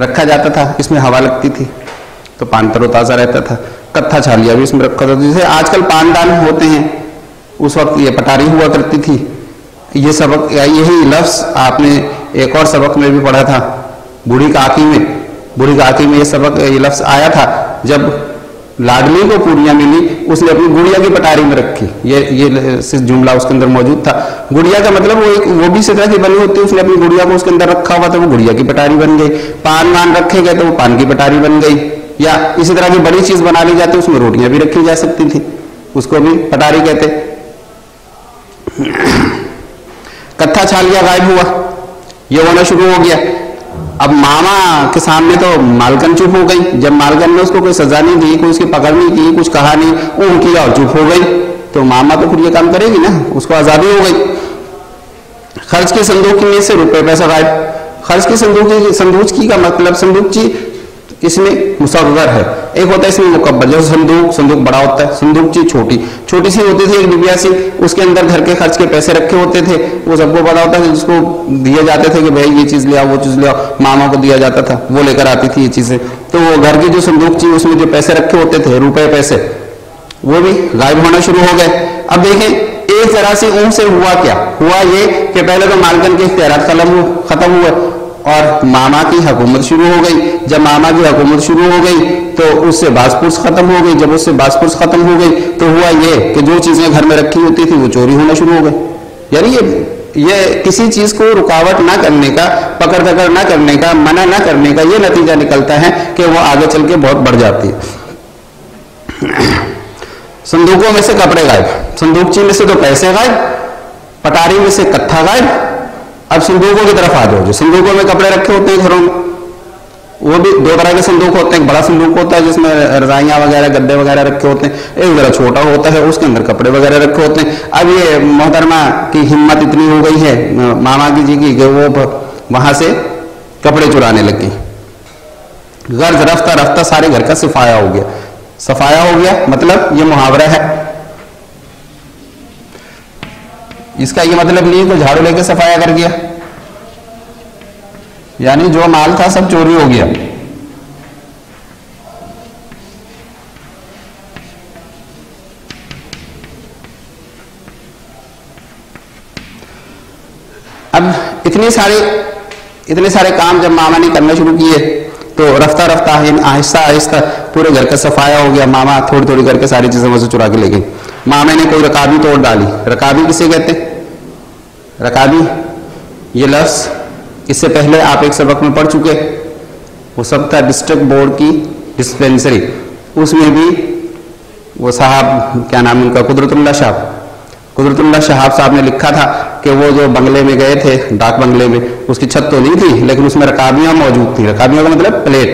رکھا جاتا تھا، اس میں ہوا لگتی تھی تو پان تر و تازہ رہتا تھا. کتھا چھالیا بھی اس میں رکھا تھا، جیسے آج کل پان دان ہوتے ہیں، اس وقت یہ پٹاری ہوا کرتی تھی. یہ سبق، یہی لفظ آپ نے ایک اور سبق میں بھی پڑھا تھا، بوڑھی کاکی میں. بوڑھی کاکی میں یہ سبق، یہ لفظ آیا تھا جب لاڈلی کو پوریاں ملی، اس نے اپنی گڑیا کی پٹاری میں رکھی. یہ جملہ اس کے اندر موجود تھا. گڑیا کا مطلب وہ بھی اسی طرح کی بنی ہوتی ہے، اس نے اپنی گڑیا کو اس کے اندر رکھا ہوا تھا، وہ گڑیا کی پٹاری بن گئی. پان وان رکھے گئے تو وہ پان کی پٹاری بن گئی. یا اسی طرح کی بڑی چیز بنا لی جاتی، اس میں روٹیاں بھی رکھی جا سکتی تھی، اس کو بھی پٹاری کہتے. کتھا چھالیا غائب ہوا، یہ ہونا شروع ہو گیا. اب ماما کے سامنے تو مالکن چپ ہو گئی. جب مالکن نے اس کو کوئی سزا نہیں دی، کوئی اس کی پکڑ نہیں کی، کچھ کہا نہیں، اون کیا اور چپ ہو گئی، تو ماما تو پھر یہ کام کرے گی نا، اس کو آزادی ہو گئی. خرچ کی صندوق میں سے روپے پیسہ غائب. خرچ کی صندوق کی کا مطلب، صندوق چی اس میں مصغر ہے، ایک ہوتا ہے اس میں مکبر. جیسے صندوق بڑا ہوتا ہے، صندوق چی چھوٹی سی ہوتی تھی، ایک ڈبیا سی، اس کے اندر گھر کے خرچ کے پیسے رکھے ہوتے تھے. وہ سب کو پتا ہوتا ہے، جس کو دیے جاتے تھے کہ بھائی یہ چیز لے آؤ، وہ چیز لے آؤ، ماما کو دیا جاتا تھا، وہ لے کر آتی تھی یہ چیزیں. تو وہ گھر کی جو صندوق چی، اس میں جو پیسے رکھے ہوتے تھے، روپے پیسے، وہ بھی غائب ہونا شروع ہو گئے. اب دیکھیں ایک ذرا سی اون سے ہوا کیا؟ ہوا یہ کہ پہلے تو مالکن کے اختیارات ختم ہوئے اور ماما کی حکومت شروع ہو گئی. جب ماما کی حکومت شروع ہو گئی تو اس سے باس پرس ختم ہو گئی. جب اس سے باس پرس ختم ہو گئی تو ہوا یہ کہ جو چیزیں گھر میں رکھی ہوتی تھی وہ چوری ہونا شروع ہو گئی. یعنی یہ کسی چیز کو رکاوٹ نہ کرنے کا، پکڑ دکڑ نہ کرنے کا، منع نہ کرنے کا یہ نتیجہ نکلتا ہے کہ وہ آگے چل کے بہت بڑھ جاتی ہے. صندوقوں میں سے کپڑے غائب، صندوقچی میں سے تو پیسے غائب، پٹاری میں سے کتھا غائب. اب صندوقوں کی طرف آ جاؤ. جو صندوقوں میں کپڑے رکھے ہوتے ہیں گھروں میں، وہ بھی دو طرح کے صندوق ہوتے ہیں. ایک بڑا صندوق ہوتا ہے جس میں رضائیاں وغیرہ گدے وغیرہ رکھے ہوتے ہیں. ایک ذرا چھوٹا ہوتا ہے اس کے اندر کپڑے وغیرہ رکھے ہوتے ہیں. اب یہ محترمہ کی ہمت اتنی ہو گئی ہے ماما کی جی کی کہ وہ وہاں سے کپڑے چرانے لگ گئی. غرض رفتہ رفتہ سارے گھر کا صفایا ہو گیا. صفایا ہو گیا مطلب یہ محاورہ ہے، اس کا یہ مطلب نہیں کہ جھاڑو لے کے صفایا کر گیا، یعنی جو مال تھا سب چوری ہو گیا. اب اتنے سارے کام جب ماما نے کرنا شروع کیے تو رفتہ رفتہ آہستہ آہستہ پورے گھر کا صفایا ہو گیا. ماما تھوڑی تھوڑی کر کے ساری چیزیں وہاں سے چرا کے لے گئی. ماما نے کوئی رکابی توڑ ڈالی. رکابی کسے کہتے ہیں؟ رکابی یہ لفظ اس سے پہلے آپ ایک سبق میں پڑھ چکے. وہ سب تھا ڈسٹرکٹ بورڈ کی ڈسپینسری. اس میں بھی وہ صاحب کیا نام ان کا قدرت اللہ شہاب صاحب نے لکھا تھا کہ وہ جو بنگلے میں گئے تھے ڈاک بنگلے میں، اس کی چھت تو نہیں تھی لیکن اس میں رکابیاں موجود تھیں. رکابیاں کا مطلب پلیٹ.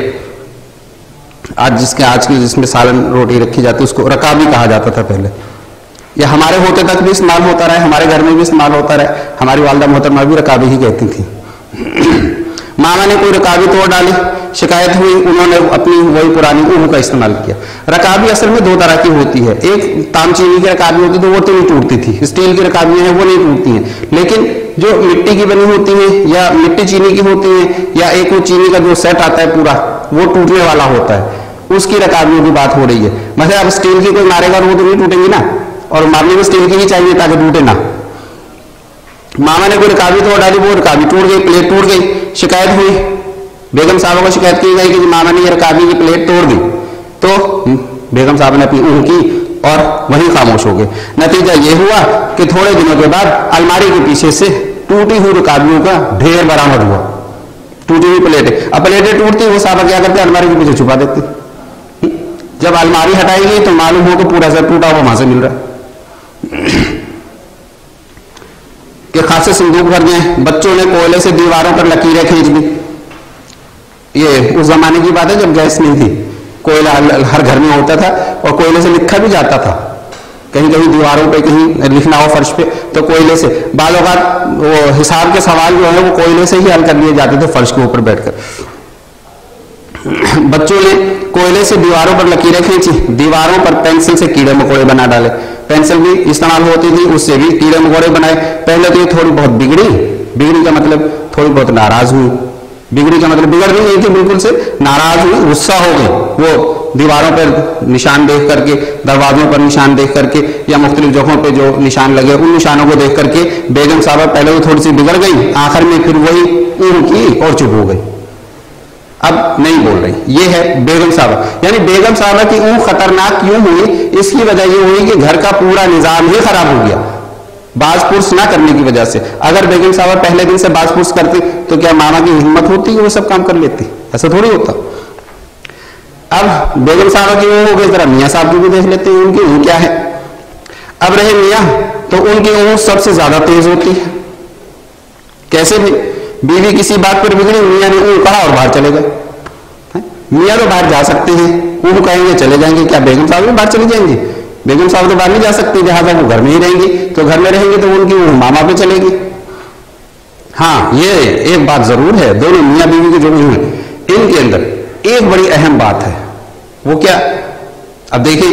آج کی جس میں سالن روٹی رکھی جاتی اس کو رکابی کہا جاتا تھا پہلے. یہ ہمارے ہوتے تک بھی استعمال ہوتا رہا، ہمارے گھر میں بھی استعمال ہوتا رہا. ہماری والدہ محترمہ بھی رکابی ہی کہتی تھی. ماما نے کوئی رکابی توڑ ڈالی. شکایت ہوئی، انہوں نے اپنی وہی پرانی اون کا استعمال کیا. رکابی اصل میں دو طرح کی ہوتی ہے. ایک تام چینی کی رکابی ہوتی تو وہ تو نہیں ٹوٹتی تھی. اسٹیل کی رکابیاں ہیں وہ نہیں ٹوٹتی ہیں. لیکن جو مٹی کی بنی ہوتی ہیں یا مٹی چینی کی ہوتی ہیں یا ایک وہ چینی کا جو سیٹ آتا ہے پورا وہ ٹوٹنے والا ہوتا ہے، اس کی رکابیوں کی بات ہو رہی ہے. مثلا اب اسٹیل کی کوئی مارے گا وہ تو نہیں ٹوٹیں گی نا، اور مارنے میں اسٹیل کی ہی چاہیے تاکہ ٹوٹے نہ. ماما نے کوئی رکابی توڑ ڈالی، وہ رکابی ٹوٹ گئی، پلیٹ ٹوٹ گئی. شکایت ہوئی، بیگم صاحبہ کو شکایت کی گئی کہ ماما نے یہ رکابی کی پلیٹ توڑ دی. تو بیگم صاحب نے اپنی اون کی اور وہیں خاموش ہو گئے. نتیجہ یہ ہوا کہ تھوڑے دنوں کے بعد الماری کے پیچھے سے ٹوٹی ہوئی رکابیوں کا ڈھیر برآمد ہوا. ٹوٹی ہوئی پلیٹیں. اب پلیٹیں ٹوٹتی وہ صاحبہ کیا کرتے الماری کے پیچھے چھپا دیتے. جب الماری ہٹائی گئی تو معلوم ہو کہ پورا سر ٹوٹا ہوا وہاں سے مل رہا ہے کہ خاصے صندوق بھر گئے. بچوں نے کوئلے سے دیواروں پر لکیریں کھینچ دی. یہ اس زمانے کی بات ہے جب گیس نہیں تھی. کوئلہ ہر گھر میں ہوتا تھا اور کوئلے سے لکھا بھی جاتا تھا. کہیں کہیں دیواروں پہ کہیں لکھنا ہو فرش پہ تو کوئلے سے. بعض اوقات وہ حساب کے سوال جو ہے وہ کوئلے سے ہی حل کر لیے جاتے تھے فرش کے اوپر بیٹھ کر. بچوں نے کوئلے سے دیواروں پر لکیریں کھینچی. دیواروں پر پینسل سے کیڑے مکوڑے بنا ڈالے. پینسل بھی استعمال ہوتی تھی، اس سے بھی کیڑے مکوڑے بنائے. پہلے تو یہ تھوڑی بہت بگڑی کا مطلب تھوڑی بہت ناراض ہوئی. بگڑی کا مطلب بگڑ بھی نہیں تھی، بالکل سے ناراض ہوئی، غصہ ہو گئی. وہ دیواروں پر نشان دیکھ کر کے، دروازوں پر نشان دیکھ کر کے یا مختلف جگہوں پہ جو نشان لگے ان نشانوں کو دیکھ کر کے بیگم صاحبہ پہلے تو تھوڑی سی بگڑ گئی، آخر میں پھر وہی اون کی اور چپ ہو گئی. اب نہیں بول رہی. یہ ہے بیگم صاحبہ. یعنی بیگم صاحبہ کی اون خطرناک کیوں ہوئی؟ اس کی وجہ یہ ہوئی کہ گھر کا پورا نظام ہی خراب ہو گیا باز پرس نہ کرنے کی وجہ سے. اگر بیگم صاحبہ پہلے دن سے باز پرس کرتی تو کیا ماما کی ہمت ہوتی کہ وہ سب کام کر لیتی؟ ایسا تھوڑی ہوتا. اب بیگم صاحبہ کی اون ہو گئی. ذرا میاں صاحب کی بھی دیکھ لیتے ہیں ان کی اون کیا ہے. اب رہے میاں تو ان کی اون سب سے زیادہ تیز ہوتی ہے. کیسے بھی بیوی کسی بات پر بگڑی، میاں نے اون کہا اور باہر چلے گئے. میاں تو باہر جا سکتے ہیں، اون کہیں گے چلے جائیں گے. کیا بیگم صاحب بھی باہر چلے جائیں گے؟ بیگم صاحب تو باہر نہیں جا سکتی، لہٰذا وہ گھر میں ہی رہیں گی. تو گھر میں رہیں گے تو ان کی اون ماما پہ چلے گی. ہاں یہ ایک بات ضرور ہے، دونوں میاں بیوی کے جو ہیں ان کے اندر ایک بڑی اہم بات ہے. وہ کیا؟ اب دیکھیں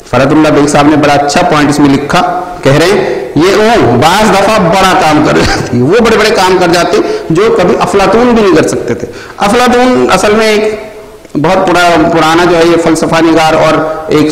فرحت اللہ بیگ صاحب نے بڑا اچھا پوائنٹ اس میں لکھا. کہہ رہے ہیں یہ اون بعض دفعہ بڑا کام کر جاتی، وہ بڑے بڑے کام کر جاتے جو کبھی افلاطون بھی نہیں کر سکتے تھے. افلاطون اصل میں ایک بہت پرانا جو ہے یہ فلسفہ نگار اور ایک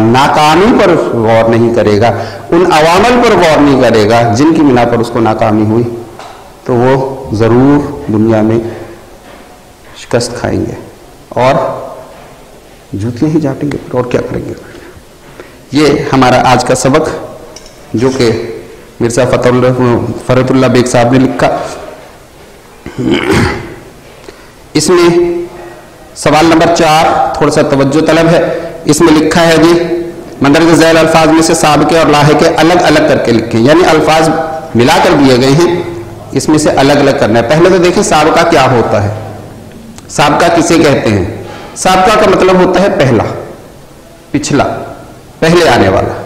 ناکامی پر غور نہیں کرے گا، ان عوامل پر غور نہیں کرے گا جن کی بنا پر اس کو ناکامی ہوئی، تو وہ ضرور دنیا میں شکست کھائیں گے اور جوتیاں ہی جاٹیں گے اور کیا کریں گے۔ یہ ہمارا آج کا سبق جو کہ مرزا فرحت اللہ بیگ صاحب نے لکھا، اس میں سوال نمبر 4 تھوڑا سا توجہ طلب ہے۔ اس میں لکھا ہے جی مندرجہ ذیل الفاظ میں سے سابقے اور لاحقے الگ الگ کر کے لکھیں، یعنی الفاظ ملا کر دیے گئے ہیں، اس میں سے الگ الگ کرنا ہے۔ پہلے تو دیکھیں سابقہ کیا ہوتا ہے، سابقہ کسے کہتے ہیں؟ سابقہ کا مطلب ہوتا ہے پہلا، پچھلا، پہلے آنے والا۔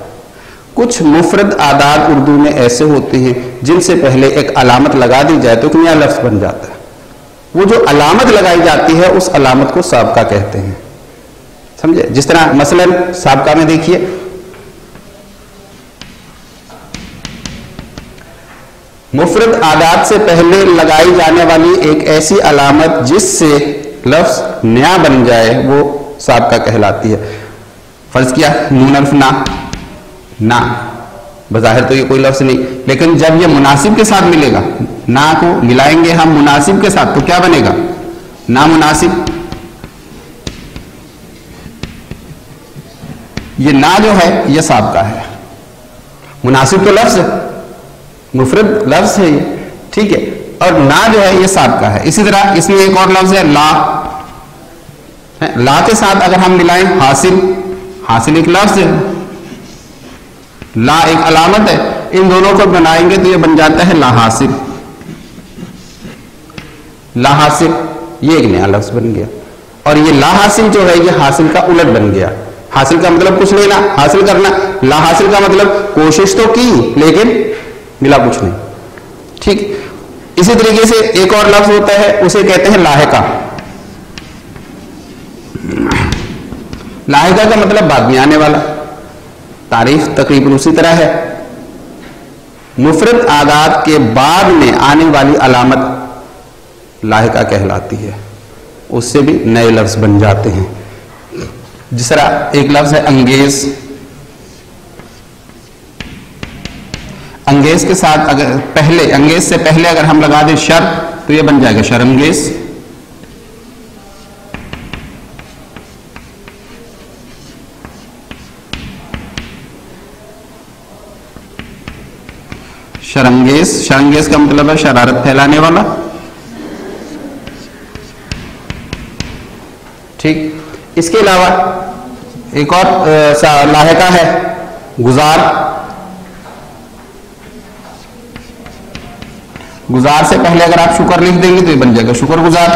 کچھ مفرد اعداد اردو میں ایسے ہوتے ہیں جن سے پہلے ایک علامت لگا دی جائے تو ایک نیا لفظ بن جاتا ہے، وہ جو علامت لگائی جاتی ہے اس علامت کو سابقہ کہتے ہیں، سمجھے؟ جس طرح مثلا سابقہ میں دیکھیے مفرد اعداد سے پہلے لگائی جانے والی ایک ایسی علامت جس سے لفظ نیا بن جائے وہ سابقہ کہلاتی ہے۔ فرض کیا نون الف نا، بظاہر تو یہ کوئی لفظ نہیں، لیکن جب یہ مناسب کے ساتھ ملے گا، نا کو ملائیں گے ہم مناسب کے ساتھ تو کیا بنے گا؟ نا مناسب۔ یہ نا جو ہے یہ سابقہ ہے، مناسب تو لفظ ہے، مفرد لفظ ہے یہ، ٹھیک ہے، اور نا جو ہے یہ سابقہ ہے۔ اسی طرح اس میں ایک اور لفظ ہے لا، لا کے ساتھ اگر ہم ملائیں حاصل، حاصل ایک لفظ ہے، لا ایک علامت ہے، ان دونوں کو بنائیں گے تو یہ بن جاتا ہے لا حاصل، لا حاصل، یہ ایک نیا لفظ بن گیا۔ اور یہ لا حاصل جو ہے یہ حاصل کا الٹ بن گیا۔ حاصل کا مطلب کچھ لینا، حاصل کرنا، لا حاصل کا مطلب کوشش تو کی لیکن ملا کچھ نہیں، ٹھیک۔ اسی طریقے سے ایک اور لفظ ہوتا ہے اسے کہتے ہیں لاحقہ۔ لاحقہ کا مطلب بعد میں آنے والا، تعریف تقریباً اسی طرح ہے، مفرد اعداد کے بعد میں آنے والی علامت لاحقہ کہلاتی ہے، اس سے بھی نئے لفظ بن جاتے ہیں۔ جس طرح ایک لفظ ہے انگیز، انگیز کے ساتھ اگر پہلے، انگیز سے پہلے اگر ہم لگا دیں شر تو یہ بن جائے گا شرمگیز۔ شرمگیز، شرمگیز کا مطلب ہے شرارت پھیلانے والا، ٹھیک۔ اس کے علاوہ ایک اور لاحقہ ہے گزار، گزار سے پہلے اگر آپ شکر لکھ دیں گے تو یہ بن جائے گا شکر گزار۔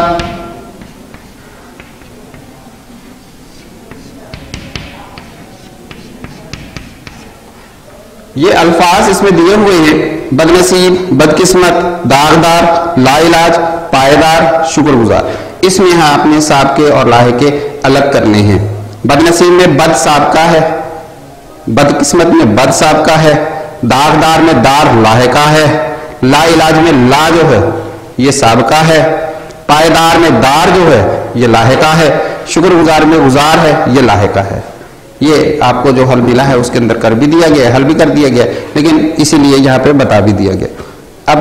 یہ الفاظ اس میں دیے ہوئے ہیں، بد نصیب، بدقسمت، داغدار، لا علاج، پائیدار، شکر گزار۔ اس میں یہاں اپنے سابقے اور لاحقے الگ کرنے ہیں۔ بد نصیب میں بد سابقہ ہے، بدقسمت میں بد سابقہ ہے، داغدار میں دار لاحقہ ہے، لا علاج میں لا جو ہے یہ سابقہ ہے، پائیدار میں دار جو ہے یہ لاحقہ ہے، شکر گزار میں گزار ہے یہ لاحقہ ہے۔ یہ آپ کو جو حل ملا ہے اس کے اندر کر بھی دیا گیا ہے، حل بھی کر دیا گیا، لیکن اسی لیے یہاں پہ بتا بھی دیا گیا۔ اب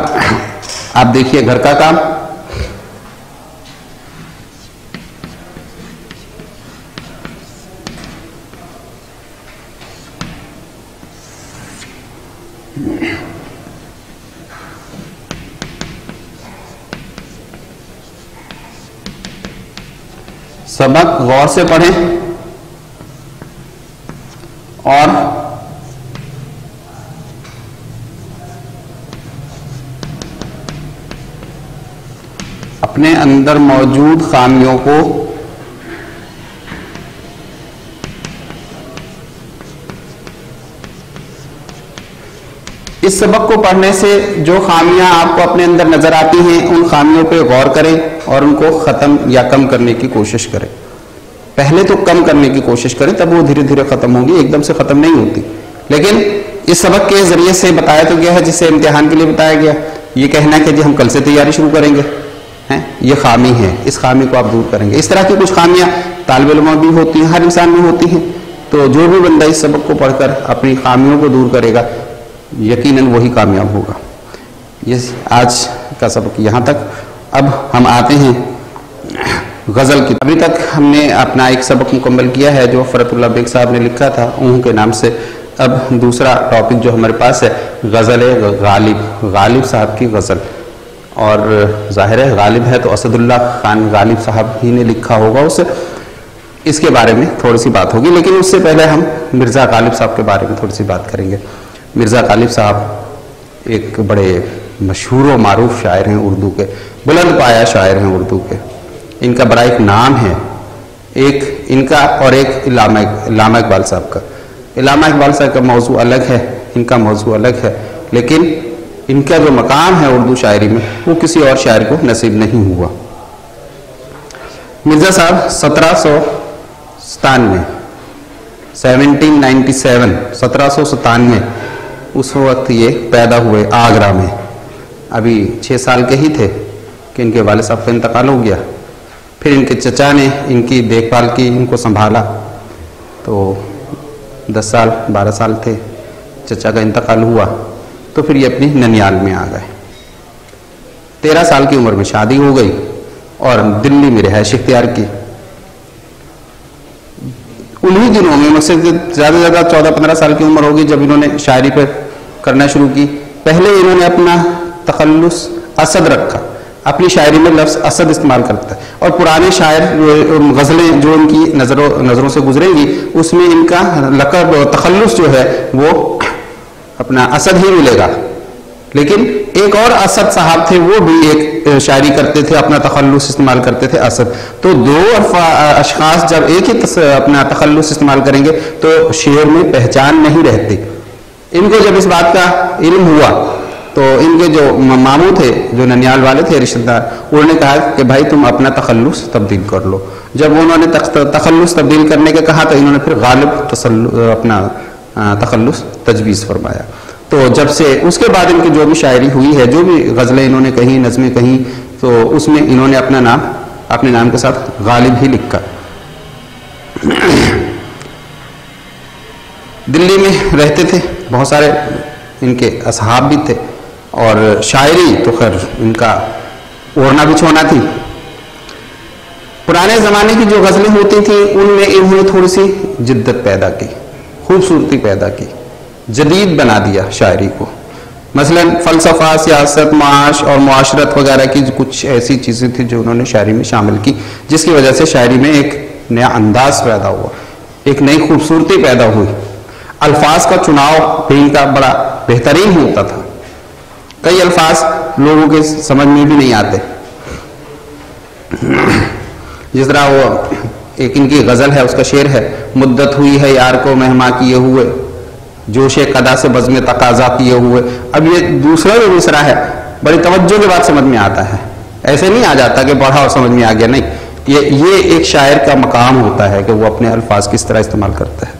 آپ دیکھیے گھر کا کام، سبق غور سے پڑھیں اور اپنے اندر موجود خامیوں کو اس سبق کو پڑھنے سے جو خامیاں آپ کو اپنے اندر نظر آتی ہیں ان خامیوں پہ غور کریں اور ان کو ختم یا کم کرنے کی کوشش کریں۔ پہلے تو کم کرنے کی کوشش کریں، تب وہ دھیرے دھیرے ختم ہوگی، ایک دم سے ختم نہیں ہوتی۔ لیکن اس سبق کے ذریعے سے بتایا تو گیا ہے، جسے امتحان کے لیے بتایا گیا، یہ کہنا ہے کہ جی ہم کل سے تیاری شروع کریں گے، یہ خامی ہے، اس خامی کو آپ دور کریں گے۔ اس طرح کی کچھ خامیاں طالب علموں بھی ہوتی ہیں، ہر انسان میں ہوتی ہیں. تو جو بھی بندہ اس سبق کو پڑھ کر اپنی خامیوں کو دور کرے گا یقیناً وہی کامیاب ہوگا. یہ آج کا سبق یہاں تک. اب ہم آتے ہیں غزل کی. ابھی تک ہم نے اپنا ایک سبق مکمل کیا ہے جو فرت اللہ بیگ صاحب نے لکھا تھا اون کے نام سے. اب دوسرا ٹاپک جو ہمارے پاس ہے غزل غالب صاحب کی غزل. اور ظاہر ہے غالب ہے تو اسد اللہ خان غالب صاحب ہی نے لکھا ہوگا اسے. اس کے بارے میں تھوڑی سی بات ہوگی، لیکن اس سے پہلے ہم مرزا غالب صاحب کے بارے میں تھوڑی سی بات کریں گے. مرزا غالب صاحب ایک بڑے مشہور و معروف شاعر ہیں اردو کے، بلند پایا شاعر ہیں اردو کے. ان کا بڑا ایک نام ہے، ایک ان کا اور ایک علامہ اقبال صاحب کا. علامہ اقبال صاحب کا موضوع الگ ہے، ان کا موضوع الگ ہے، لیکن ان کا جو مقام ہے اردو شاعری میں وہ کسی اور شاعر کو نصیب نہیں ہوا. مرزا صاحب 1797 اس وقت یہ پیدا ہوئے آگرہ میں. ابھی 6 سال کے ہی تھے کہ ان کے والد صاحب کا انتقال ہو گیا. پھر ان کے چچا نے ان کی دیکھ بھال کی، ان کو سنبھالا. تو 10 سال 12 سال تھے، چچا کا انتقال ہوا تو پھر یہ اپنی ننیال میں آ گئے. 13 سال کی عمر میں شادی ہو گئی اور دلی میں رہائش اختیار کی. انہی دنوں میں مقصد زیادہ سے زیادہ 14-15 سال کی عمر ہوگی جب انہوں نے شاعری پر کرنا شروع کی. پہلے انہوں نے اپنا تخلص اسد رکھا، اپنی شاعری میں لفظ اسد استعمال کرتا ہے. اور پرانے شاعر غزلیں جو ان کی نظروں سے گزریں گی اس میں ان کا لقب تخلص جو ہے وہ اپنا اسد ہی ملے گا. لیکن ایک اور اسد صاحب تھے، وہ بھی ایک شاعری کرتے تھے، اپنا تخلص استعمال کرتے تھے اسد. تو دو اشخاص جب ایک ہی اپنا تخلص استعمال کریں گے تو شعر میں پہچان نہیں رہتی. ان کو جب اس بات کا علم ہوا تو ان کے جو ماموں تھے، جو ننیال والے تھے رشتہ دار، انہوں نے کہا کہ بھائی تم اپنا تخلص تبدیل کر لو. جب انہوں نے تخلص تبدیل کرنے کا کہا تو انہوں نے پھر غالب اپنا تخلص تجویز فرمایا. تو جب سے اس کے بعد ان کی جو بھی شاعری ہوئی ہے، جو بھی غزلیں انہوں نے کہیں، نظمیں کہیں، تو اس میں انہوں نے اپنا نام اپنے نام کے ساتھ غالب ہی لکھا. دلی میں رہتے تھے، بہت سارے ان کے اصحاب بھی تھے، اور شاعری تو خیر ان کا اوڑھنا بچھونا تھی. پرانے زمانے کی جو غزلیں ہوتی تھیں ان میں انہوں نے تھوڑی سی جدت پیدا کی، خوبصورتی پیدا کی، جدید بنا دیا شاعری کو. مثلا فلسفہ، سیاست، معاش اور معاشرت وغیرہ کی کچھ ایسی چیزیں تھیں جو انہوں نے شاعری میں شامل کی، جس کی وجہ سے شاعری میں ایک نیا انداز پیدا ہوا، ایک نئی خوبصورتی پیدا ہوئی. الفاظ کا چناؤ بھی ان کا بڑا بہترین ہوتا تھا. کئی الفاظ لوگوں کے سمجھ میں بھی نہیں آتے. جس طرح وہ ایک ان کی غزل ہے، اس کا شعر ہے: مدت ہوئی ہے یار کو مہما کیے ہوئے، جوش قدا سے بزم تقاضا کیے ہوئے. اب یہ دوسرا جو مصرع ہے بڑی توجہ کے بعد سمجھ میں آتا ہے، ایسے نہیں آ جاتا کہ پڑھا اور سمجھ میں آ گیا. نہیں، یہ ایک شاعر کا مقام ہوتا ہے کہ وہ اپنے الفاظ کس طرح استعمال کرتا ہے.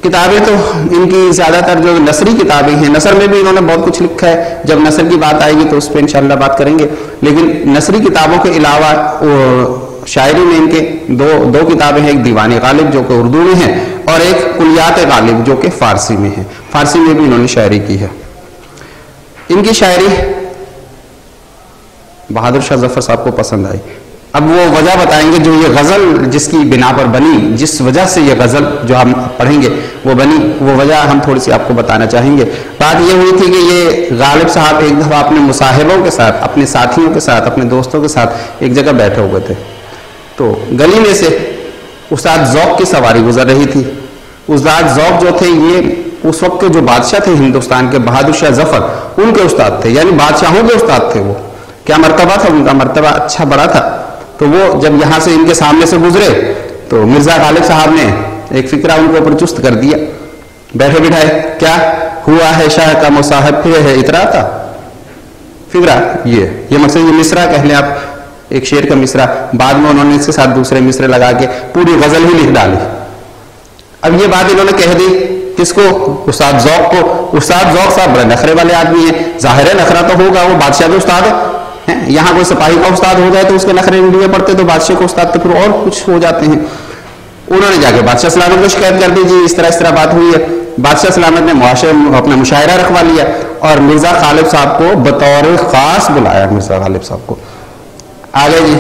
کتابیں تو ان کی زیادہ تر جو نثری کتابیں ہیں، نثر میں بھی انہوں نے بہت کچھ لکھا ہے. جب نثر کی بات آئے گی تو اس پہ انشاءاللہ بات کریں گے. لیکن نثری کتابوں کے علاوہ شاعری میں ان کے دو کتابیں ہیں، ایک دیوان غالب جو کہ اردو میں ہے، اور ایک کلیات غالب جو کہ فارسی میں ہے. فارسی میں بھی انہوں نے شاعری کی ہے. ان کی شاعری بہادر شاہ ظفر صاحب کو پسند آئی. اب وہ وجہ بتائیں گے جو یہ غزل جس کی بنا پر بنی، جس وجہ سے یہ غزل جو ہم پڑھیں گے وہ بنی، وہ وجہ ہم تھوڑی سی آپ کو بتانا چاہیں گے. بات یہ ہوئی تھی کہ یہ غالب صاحب ایک دفعہ اپنے مصاحبوں کے ساتھ، اپنے ساتھیوں کے ساتھ، اپنے دوستوں کے ساتھ ایک جگہ بیٹھے ہوئے تھے. تو گلی میں سے استاد ذوق کی سواری گزر رہی تھی. استاد ذوق جو تھے یہ اس وقت کے جو بادشاہ تھے ہندوستان کے، بہادر شاہ ظفر، ان کے استاد تھے، یعنی بادشاہوں کے استاد تھے. وہ کیا مرتبہ تھا ان کا، مرتبہ اچھا بڑا تھا. تو وہ جب یہاں سے ان کے سامنے سے گزرے تو مرزا غالب صاحب نے ایک فکرہ ان کو اوپر چست کر دیا. بیٹھے بٹھائے: کیا ہوا ہے شاہ کا مصاحب پھر ہے اترا کا. فکرہ یہ مقصد یہ مصرع کہہ لیں آپ، ایک شعر کا مصرع. بعد میں انہوں نے اس کے ساتھ دوسرے مصرے لگا کے پوری غزل ہی لکھ ڈالی. اب یہ بات انہوں نے کہہ دی کس کو؟ استاد ذوق کو. استاد ذوق صاحب بڑے نخرے والے آدمی ہیں، ظاہر ہے نخرہ تو ہوگا، وہ بادشاہ کے استاد ہے. یہاں کوئی سپاہی کا استاد ہو جائے تو اس کے نخرے لیے پڑتے، تو بادشاہ کا استاد تو پھر اور کچھ ہو جاتے ہیں. انہوں نے جا کے بادشاہ سلامت کو شکایت کر دی، جی اس طرح طرح بات ہوئی ہے. بادشاہ سلامت نے اپنا مشاعرہ رکھوا لیا اور مرزا غالب صاحب کو بطور خاص بلایا. مرزا غالب صاحب کو آگے جی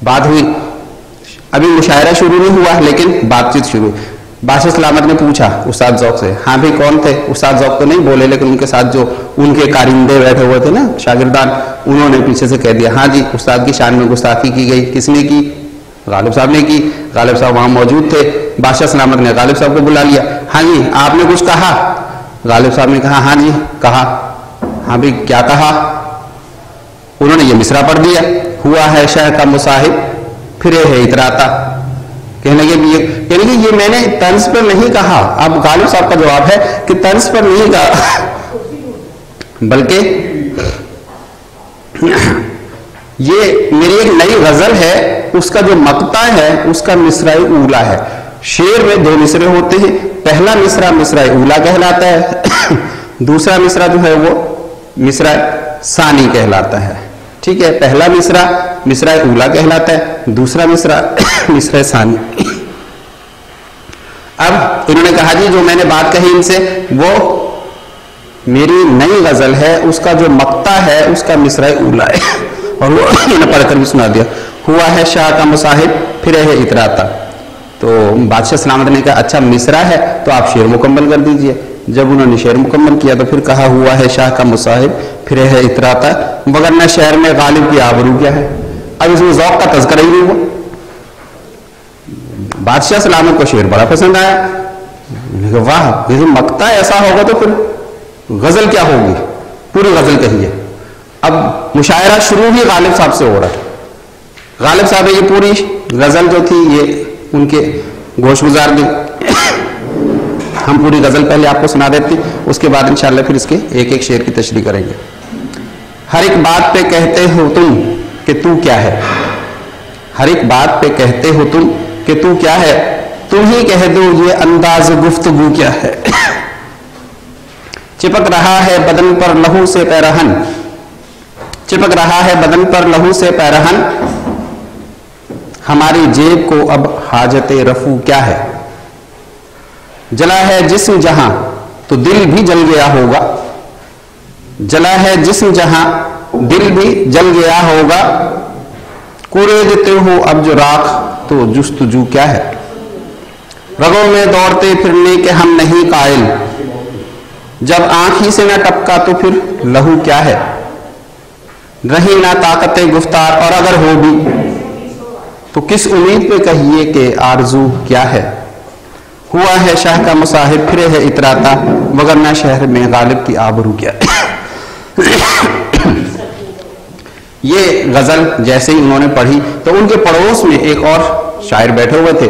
بات ہوئی. ابھی مشاعرہ شروع نہیں ہوا لیکن بات چیت شروع. بادشاہ سلامت نے پوچھا استاد ذوق سے، ہاں بھی کون تھے؟ استاد ذوق تو نہیں بولے لیکن ان کے ساتھ جو ان کے کارندے بیٹھے ہوئے تھے نا شاگردان، انہوں نے پیچھے سے کہہ دیا ہاں جی استاد کی شان میں گستاخی کی گئی. کس نے کی؟ غالب صاحب نے کی. غالب صاحب وہاں موجود تھے. بادشاہ سلامت نے غالب صاحب کو بلا لیا. ہاں جی آپ نے کچھ کہا؟ غالب صاحب نے کہا ہاں جی کہا. ہاں بھی کیا کہا؟ انہوں نے یہ مصرع پڑھ دیا، ہوا ہے شہ کا مصاحب پھرے ہے اتراتا. کہنے کہ یہ میں نے طنز پر نہیں کہا. اب غالب صاحب کا جواب ہے کہ طنز پر نہیں کہا بلکہ یہ میری ایک نئی غزل ہے، اس کا جو مقطع ہے اس کا مصرع اولا ہے. شعر میں دو مصرے ہوتے ہیں، پہلا مصرع مصرع اولا کہلاتا ہے، دوسرا مصرع جو ہے وہ مصرع ثانی کہلاتا ہے. ٹھیک ہے، پہلا مصرع مصرع اولا کہلاتا ہے، دوسرا مصرع مصرع ثانی. اب انہوں نے کہا جی جو میں نے بات کہی ان سے وہ میری نئی غزل ہے، اس کا جو مقطع ہے اس کا مصرع اولا ہے اور وہ انہوں نے پڑھ کر بھی سنا دیا، ہوا ہے شاہ کا مصاحب پھرے ہے اتراتا. تو بادشاہ سلامت نے کہا اچھا مصرع ہے تو آپ شعر مکمل کر دیجئے. جب انہوں نے شعر مکمل کیا تو پھر کہا ہوا ہے شاہ کا مصاحب پھرے ہے اتراتا، وگرنہ شہر میں غالب کی آبرو کیا ہے. اب اس میں ذوق کا تذکرہ ہی نہیں ہوا. بادشاہ سلامت کو شعر بڑا پسند آیا، واہ یہ مقطع ایسا ہوگا تو پھر غزل کیا ہوگی، پوری غزل کہیے. اب مشاعرہ شروع ہی غالب صاحب سے ہو رہا ہے. غالب صاحب یہ پوری غزل جو تھی یہ ان کے گوش گزار دی. ہم پوری غزل پہلے آپ کو سنا دیتے، اس کے بعد انشاءاللہ پھر اس کے ایک ایک شعر کی تشریح کریں گے. ہر ایک بات پہ کہتے ہو تم کہ تو کیا ہے، ہر ایک بات پہ کہتے ہو تم کہ تو کیا ہے، تم ہی کہہ دو یہ انداز گفتگو کیا ہے. چپک رہا ہے بدن پر لہو سے پیرہن، چپک رہا ہے بدن پر لہو سے پیرہن، ہماری جیب کو اب حاجت رفو کیا ہے. جلا ہے جسم جہاں تو دل بھی جل گیا ہوگا، جلا ہے جسم جہاں دل بھی جل گیا ہوگا، کوڑے دیتے ہو اب جو راکھ تو جستجو کیا ہے. رگوں میں دوڑتے پھرنے کے ہم نہیں قائل، جب آنکھ ہی سے نہ ٹپکا تو پھر لہو کیا ہے. رہی نہ طاقت گفتار اور اگر ہو بھی تو کس امید پہ کہیے کہ آرزو کیا ہے. ہوا ہے شاہ کا مصاحب پھرے ہے اتراتا، وگرنہ شہر میں غالب کی آبرو کیا. یہ غزل جیسے ہی انہوں نے پڑھی تو ان کے پڑوس میں ایک اور شاعر بیٹھے ہوئے تھے.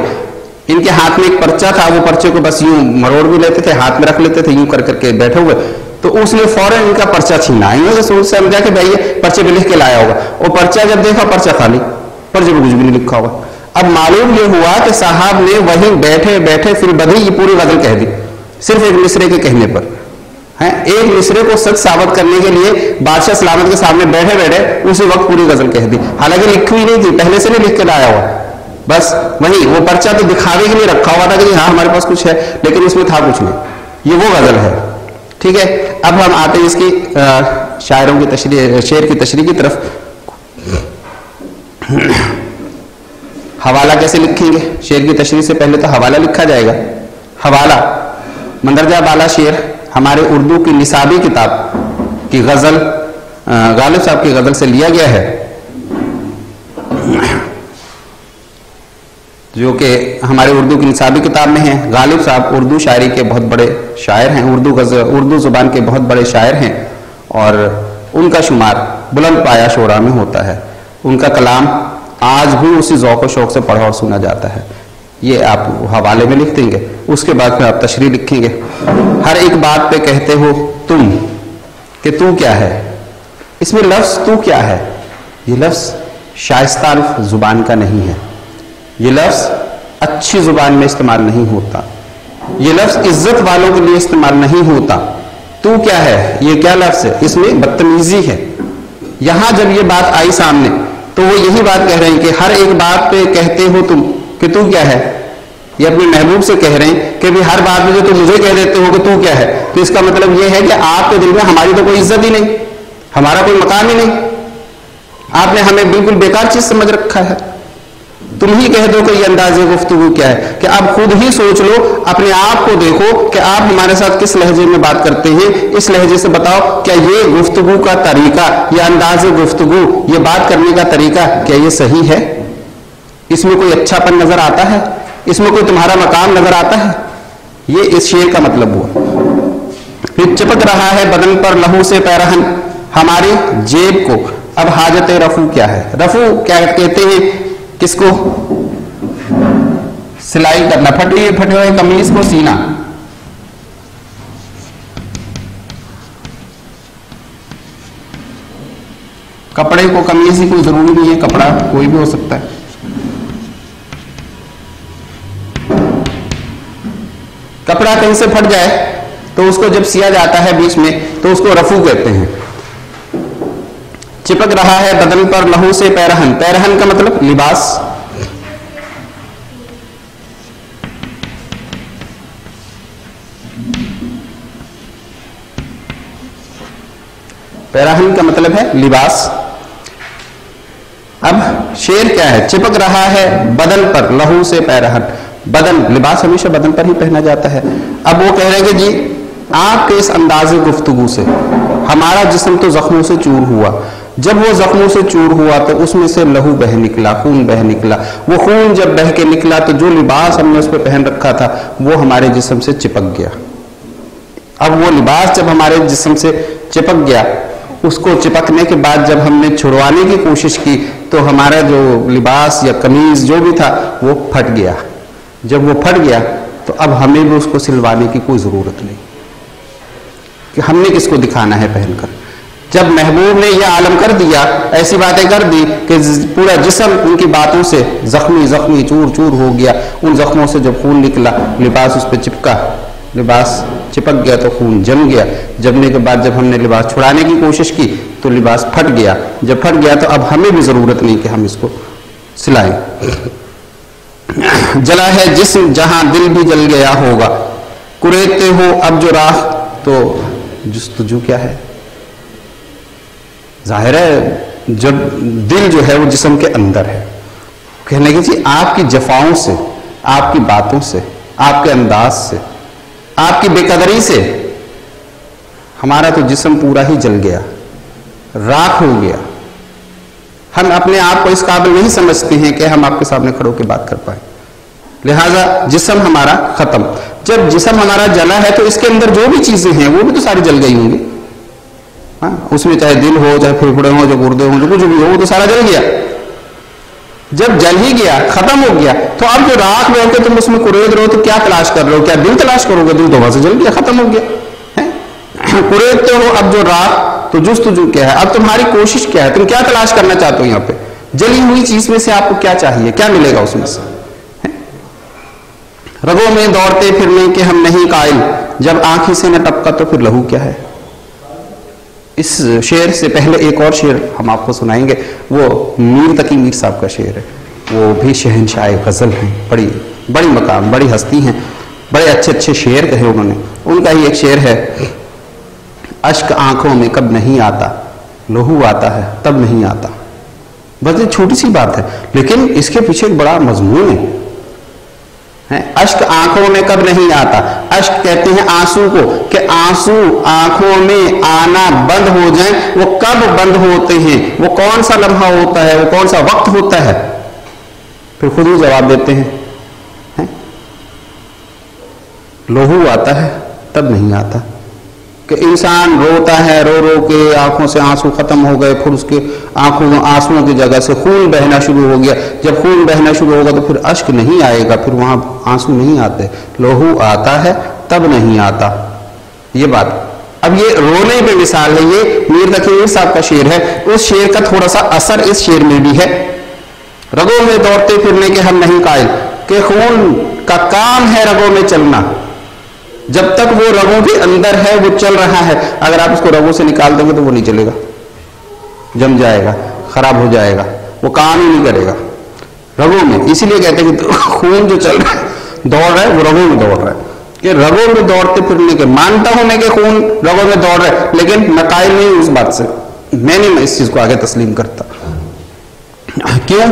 ان کے ہاتھ میں ایک پرچہ تھا، وہ پرچے کو بس یوں مروڑ بھی لیتے تھے، ہاتھ میں رکھ لیتے تھے، یوں کر کر کے بیٹھے ہوئے. تو اس نے فوراً ان کا پرچہ چھینا. انہوں نے سوچ سمجھا کہ بھائی یہ پرچے پہ لکھ کے لایا ہوگا. وہ پرچہ جب دیکھا پرچہ خالی، پرچے پہ کچھ بھی نہیں لکھا ہوگا. اب معلوم یہ ہوا کہ صاحب نے وہیں بیٹھے بیٹھے پھر بدھی یہ پوری غزل کہہ دی صرف ایک مصرے کے کہنے پر. ایک مصرے کو سچ ثابت کرنے کے لیے بادشاہ سلامت کے سامنے بیٹھے بیٹھے اسی وقت پوری غزل کہہ دی. حالانکہ لکھی نہیں تھی، پہلے سے نہیں لکھ کے لایا ہوا، بس وہی وہ پرچہ تو دکھاوے کے لیے رکھا ہوا تھا کہ ہاں ہمارے پاس کچھ ہے، لیکن اس میں تھا کچھ نہیں. یہ وہ غزل ہے. ٹھیک ہے، اب ہم آتے ہیں اس کی شاعروں کی تشریح، شعر کی تشریح کی طرف. حوالہ کیسے لکھیں گے؟ شعر کی تشریح سے پہلے تو حوالہ لکھا جائے گا. حوالہ مندرجہ بالا شعر ہمارے اردو کی نصابی کتاب کی غزل غالب صاحب کی غزل سے لیا گیا ہے، جو کہ ہمارے اردو کی نصابی کتاب میں ہے. غالب صاحب اردو شاعری کے بہت بڑے شاعر ہیں، اردو زبان کے بہت بڑے شاعر ہیں، اور ان کا شمار بلند پایا شعراء میں ہوتا ہے. ان کا کلام آج بھی اسی ذوق و شوق سے پڑھا اور سنا جاتا ہے. یہ آپ حوالے میں لکھ دیں گے، اس کے بعد پھر آپ تشریح لکھیں گے. ہر ایک بات پہ کہتے ہو تم کہ تو کیا ہے. اس میں لفظ تو کیا ہے، یہ لفظ شائستہ زبان کا نہیں ہے، یہ لفظ اچھی زبان میں استعمال نہیں ہوتا، یہ لفظ عزت والوں کے لیے استعمال نہیں ہوتا. تو کیا ہے یہ کیا لفظ ہے، اس میں بدتمیزی ہے. یہاں جب یہ بات آئی سامنے تو وہ یہی بات کہہ رہے ہیں کہ ہر ایک بات پہ کہتے ہو تم کہ تو کیا ہے. یہ اپنے محبوب سے کہہ رہے ہیں کہ بھی ہر بات میں جو تم مجھے کہہ دیتے ہو کہ تو کیا ہے. تو اس کا مطلب یہ ہے کہ آپ کے دل میں ہماری تو کوئی عزت ہی نہیں, ہمارا کوئی مقام ہی نہیں, آپ نے ہمیں بالکل بیکار چیز سمجھ رکھا ہے. تم ہی کہہ دو کہ یہ انداز گفتگو کیا ہے, کہ اب خود ہی سوچ لو, اپنے آپ کو دیکھو کہ آپ ہمارے ساتھ کس لہجے میں بات کرتے ہیں, اس لہجے سے بتاؤ کیا یہ گفتگو کا طریقہ, یہ انداز گفتگو, یہ بات کرنے کا طریقہ کیا یہ صحیح ہے؟ اس میں کوئی اچھا پن نظر آتا ہے؟ اس میں کوئی تمہارا مقام نظر آتا ہے؟ یہ اس شعر کا مطلب ہوا. پھر چپک رہا ہے بدن پر لہو سے پیرہن ہماری جیب کو. اب حاجت رفو کیا ہے؟ رفو کیا کہتے ہیں کس کو؟ سلائی کرنا, پھٹے ہوئے قمیص کو سینا. کپڑے کو قمیص ہی کوئی ضروری نہیں ہے, کپڑا کوئی بھی ہو سکتا ہے. کپڑا کہیں سے پھٹ جائے تو اس کو جب سیا جاتا ہے بیچ میں تو اس کو رفو کہتے ہیں. چپک رہا ہے بدن پر لہو سے پیرہن, پیرہن کا مطلب لباس. پیرہن کا مطلب ہے لباس. اب شعر کیا ہے؟ چپک رہا ہے بدن پر لہو سے پیرہن. بدن, لباس ہمیشہ بدن پر ہی پہنا جاتا ہے. اب وہ کہہ رہے ہیں کہ جی آپ کے اس انداز گفتگو سے ہمارا جسم تو زخموں سے چور ہوا. جب وہ زخموں سے چور ہوا تو اس میں سے لہو بہ نکلا, خون بہ نکلا. وہ خون جب بہ کے نکلا تو جو لباس ہم نے اس پہ پہن رکھا تھا وہ ہمارے جسم سے چپک گیا. اب وہ لباس جب ہمارے جسم سے چپک گیا, اس کو چپکنے کے بعد جب ہم نے چھڑوانے کی کوشش کی تو ہمارا جو لباس یا قمیض جو بھی تھا وہ پھٹ گیا. جب وہ پھٹ گیا تو اب ہمیں بھی اس کو سلوانے کی کوئی ضرورت نہیں کہ ہم نے کس کو دکھانا ہے پہن کر. جب محبوب نے یہ عالم کر دیا, ایسی باتیں کر دی کہ پورا جسم ان کی باتوں سے زخمی زخمی چور چور ہو گیا. ان زخموں سے جب خون نکلا, لباس اس پہ چپکا, لباس چپک گیا تو خون جم گیا. جمنے کے بعد جب ہم نے لباس چھڑانے کی کوشش کی تو لباس پھٹ گیا. جب پھٹ گیا تو اب ہمیں بھی ضرورت نہیں کہ ہم اس کو سلائیں. جلا ہے جسم جہاں دل بھی جل گیا ہوگا, کریتے ہو اب جو راہ تو جستجو کیا ہے؟ ظاہر ہے جب دل جو ہے وہ جسم کے اندر ہے. کہنے کہ جی آپ کی جفاؤں سے, آپ کی باتوں سے, آپ کے انداز سے, آپ کی بے قدری سے ہمارا تو جسم پورا ہی جل گیا, راکھ ہو گیا. ہم اپنے آپ کو اس قابل نہیں سمجھتے ہیں کہ ہم آپ کے سامنے کھڑے ہو کے بات کر پائیں. لہذا جسم ہمارا ختم. جب جسم ہمارا جلا ہے تو اس کے اندر جو بھی چیزیں ہیں وہ بھی تو ساری جل گئی ہوں گی. اس میں چاہے دل ہو, چاہے پھیپھڑے ہوں, جو گردے ہوں, جو کچھ بھی ہو, وہ تو سارا جل گیا. جب جل ہی گیا, ختم ہو گیا, تو اب جو راکھ میں ہو کے تم اس میں قرید رہو تو کیا تلاش کر رہے ہو؟ کیا دل تلاش کرو گے؟ دل تو وہاں سے جل گیا, ختم ہو گیا. قریدتے ہو اب جو راکھ تو جستجو کیا ہے؟ اب تمہاری کوشش کیا ہے؟ تم کیا تلاش کرنا چاہتے ہو یہاں پہ؟ جلی ہوئی چیز میں سے آپ کو کیا چاہیے؟ کیا ملے گا اس میں سے؟ رگوں میں دوڑتے پھرنے کے ہم نہیں قائل, جب آنکھیں سے نہ ٹپکا تو پھر لہو کیا ہے؟ اس شعر سے پہلے ایک اور شعر ہم آپ کو سنائیں گے, وہ میر تقی میر صاحب کا شعر ہے. وہ بھی شہنشاہ غزل ہیں, بڑی مقام, بڑی ہستی ہیں, بڑے اچھے اچھے شعر کہے انہوں نے. ان کا ہی ایک شعر ہے, اشک آنکھوں میں کب نہیں آتا, لہو آتا ہے تب نہیں آتا. بس یہ چھوٹی سی بات ہے لیکن اس کے پیچھے ایک بڑا مضمون ہے. اشک آنکھوں میں کب نہیں آتا, اشک کہتے ہیں آنسو کو, کہ آنسو آنکھوں میں آنا بند ہو جائیں, وہ کب بند ہوتے ہیں, وہ کون سا لمحہ ہوتا ہے, وہ کون سا وقت ہوتا ہے؟ پھر خود ہی جواب دیتے ہیں, لہو آتا ہے تب نہیں آتا. کہ انسان روتا ہے, رو رو کے آنکھوں سے آنسو ختم ہو گئے, پھر اس کے آنکھوں میں آنسوؤں کی جگہ سے خون بہنا شروع ہو گیا. جب خون بہنا شروع ہوگا تو پھر اشک نہیں آئے گا, پھر وہاں آنسو نہیں آتے. لہو آتا ہے تب نہیں آتا, یہ بات. اب یہ رونے پہ مثال ہے, یہ میر تقی میر صاحب کا شعر ہے. اس شعر کا تھوڑا سا اثر اس شعر میں بھی ہے. رگوں میں دوڑتے پھرنے کے ہم نہیں قائل, کہ خون کا کام ہے رگوں میں چلنا, جب تک وہ رگوں کے اندر ہے وہ چل رہا ہے. اگر آپ اس کو رگوں سے نکال دیں گے تو وہ نہیں چلے گا. جم جائے گا، خراب ہو جائے گا، وہ کام ہی نہیں کرے گا رگوں میں. اسی لیے کہتے ہیں کہ خون جو چل رہا ہے، دوڑ رہا ہے، وہ رگوں میں دوڑ رہا ہے. کہ رگوں میں دوڑتے پھرنے کے مانتا ہوں میں کہ خون رگوں میں دوڑ رہا ہے، لیکن میں قائل نہیں ہوں اس بات سے، میں نہیں اس چیز کو آگے تسلیم کرتا. کیوں؟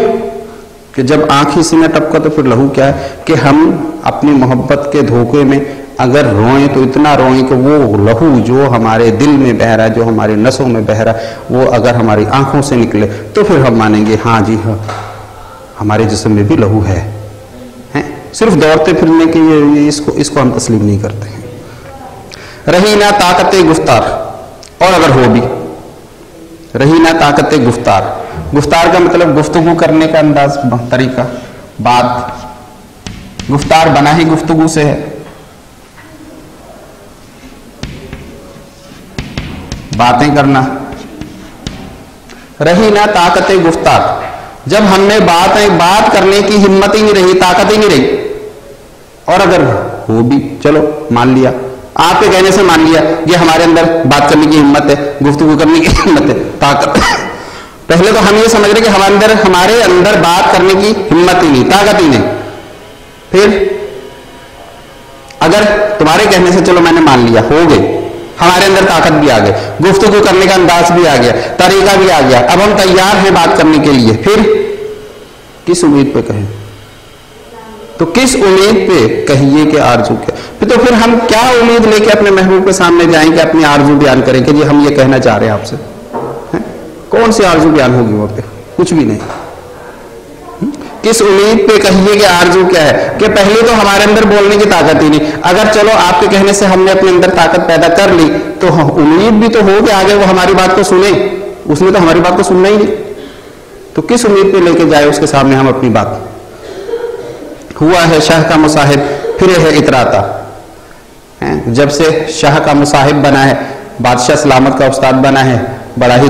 کہ جب آنکھ ہی سینہ ٹپکا تو پھر لہو کیا ہے کہ ہم اپنی محبت کے دھوکے میں اگر روئیں تو اتنا روئیں کہ وہ لہو جو ہمارے دل میں بہہ رہا ہے، جو ہمارے نسوں میں بہہ رہا ہے، وہ اگر ہماری آنکھوں سے نکلے تو پھر ہم مانیں گے ہاں جی ہاں ہمارے جسم میں بھی لہو ہے. صرف دوڑتے پھرنے کے اس کو ہم تسلیم نہیں کرتے ہیں. رہی نہ طاقت گفتار، اور اگر ہو بھی رہی نہ طاقت گفتار. گفتار کا مطلب گفتگو کرنے کا انداز، طریقہ بات. گفتار بنا ہی گفتگو سے ہے. باتیں کرنا. رہی نہ طاقت گفتار، جب ہم میں بات کرنے کی ہمت ہی نہیں رہی، طاقت ہی نہیں رہی. اور اگر وہ بھی چلو مان لیا، آپ کے کہنے سے مان لیا یہ ہمارے اندر بات کرنے کی ہمت ہے، گفتگو کرنے کی ہمت ہے، طاقت. پہلے تو ہم یہ سمجھ رہے کہ ہمارے اندر بات کرنے کی ہمت ہی نہیں، طاقت ہی نہیں. پھر اگر تمہارے کہنے سے چلو میں نے مان لیا، ہو گئے، ہمارے اندر طاقت بھی آ گئی، گفتگو کرنے کا انداز بھی آ گیا، طریقہ بھی آ گیا، اب ہم تیار ہیں بات کرنے کے لیے. پھر کس امید پہ کہیں؟ تو کس امید پہ کہیے کہ آرزو کیا؟ تو پھر ہم کیا امید لے کے اپنے محبوب کے سامنے جائیں کہ اپنی آرزو بیان کریں کہ جی ہم یہ کہنا چاہ رہے ہیں آپ سے؟ کون سی آرزو بیان ہوگی وہاں پہ؟ کچھ بھی نہیں. کس امید پہ کہیے کہ آرزو کیا ہے؟ کہ پہلے تو ہمارے اندر بولنے کی طاقت ہی نہیں. اگر چلو آپ کے کہنے سے ہم نے اپنے اندر طاقت پیدا کر لی تو امید بھی تو ہو کہ آگے وہ ہماری بات کو سنیں. اس نے تو ہماری بات کو سننا ہی نہیں. تو کس امید پہ لے کے جائے اس کے سامنے ہم اپنی بات؟ ہوا ہے شاہ کا مصاحب پھرے ہے اتراتا. جب سے شاہ کا مصاحب بنا ہے، بادشاہ سلامت کا استاد بنا ہے، بڑا ہی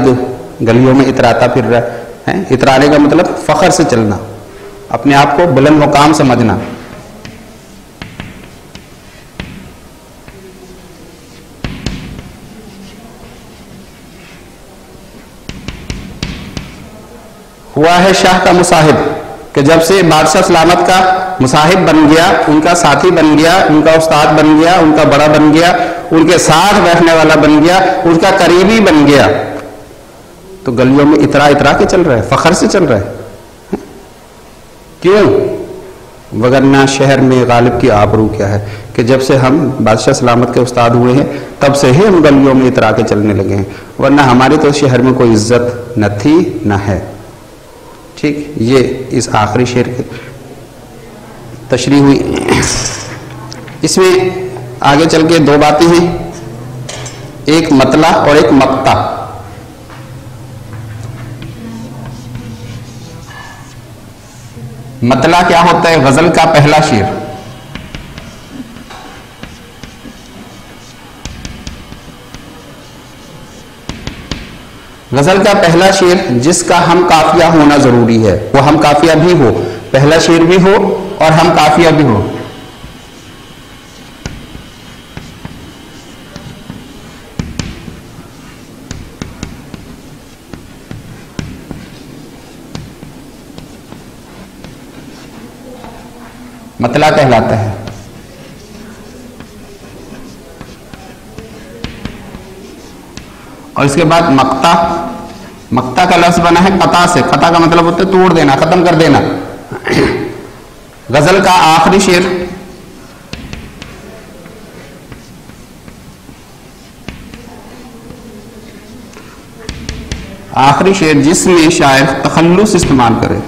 گلیوں میں اتراتا پھر رہا ہے. اترانے کا مطلب فخر سے چلنا، اپنے آپ کو بلند مقام سمجھنا. ہوا ہے شاہ کا مصاحب کہ جب سے بادشاہ سلامت کا مصاحب بن گیا، ان کا ساتھی بن گیا، ان کا استاد بن گیا، ان کا بڑا بن گیا، ان کے ساتھ بیٹھنے والا بن گیا، ان کا قریبی بن گیا، تو گلیوں میں اترا کے چل رہا ہے، فخر سے چل رہا ہے. کیوں؟ وگرنہ شہر میں غالب کی آبرو کیا ہے کہ جب سے ہم بادشاہ سلامت کے استاد ہوئے ہیں تب سے ہی ہم گلیوں میں اترا کے چلنے لگے ہیں، ورنہ ہماری تو شہر میں کوئی عزت نہ تھی نہ ہے. ٹھیک، یہ اس آخری شعر کی تشریح ہوئی. اس میں آگے چل کے دو باتیں ہیں، ایک مطلع اور ایک مقطع. مطلع کیا ہوتا ہے؟ غزل کا پہلا شعر. غزل کا پہلا شعر جس کا ہم قافیہ ہونا ضروری ہے، وہ ہم قافیہ بھی ہو، پہلا شعر بھی ہو اور ہم قافیہ بھی ہو. مطلع کہلاتا ہے. اور اس کے بعد مقطع. مقطع کا لفظ بنا ہے قطع سے. قطع کا مطلب ہوتا ہے توڑ دینا، ختم کر دینا. غزل کا آخری شعر جس میں شاعر تخلص استعمال کرے.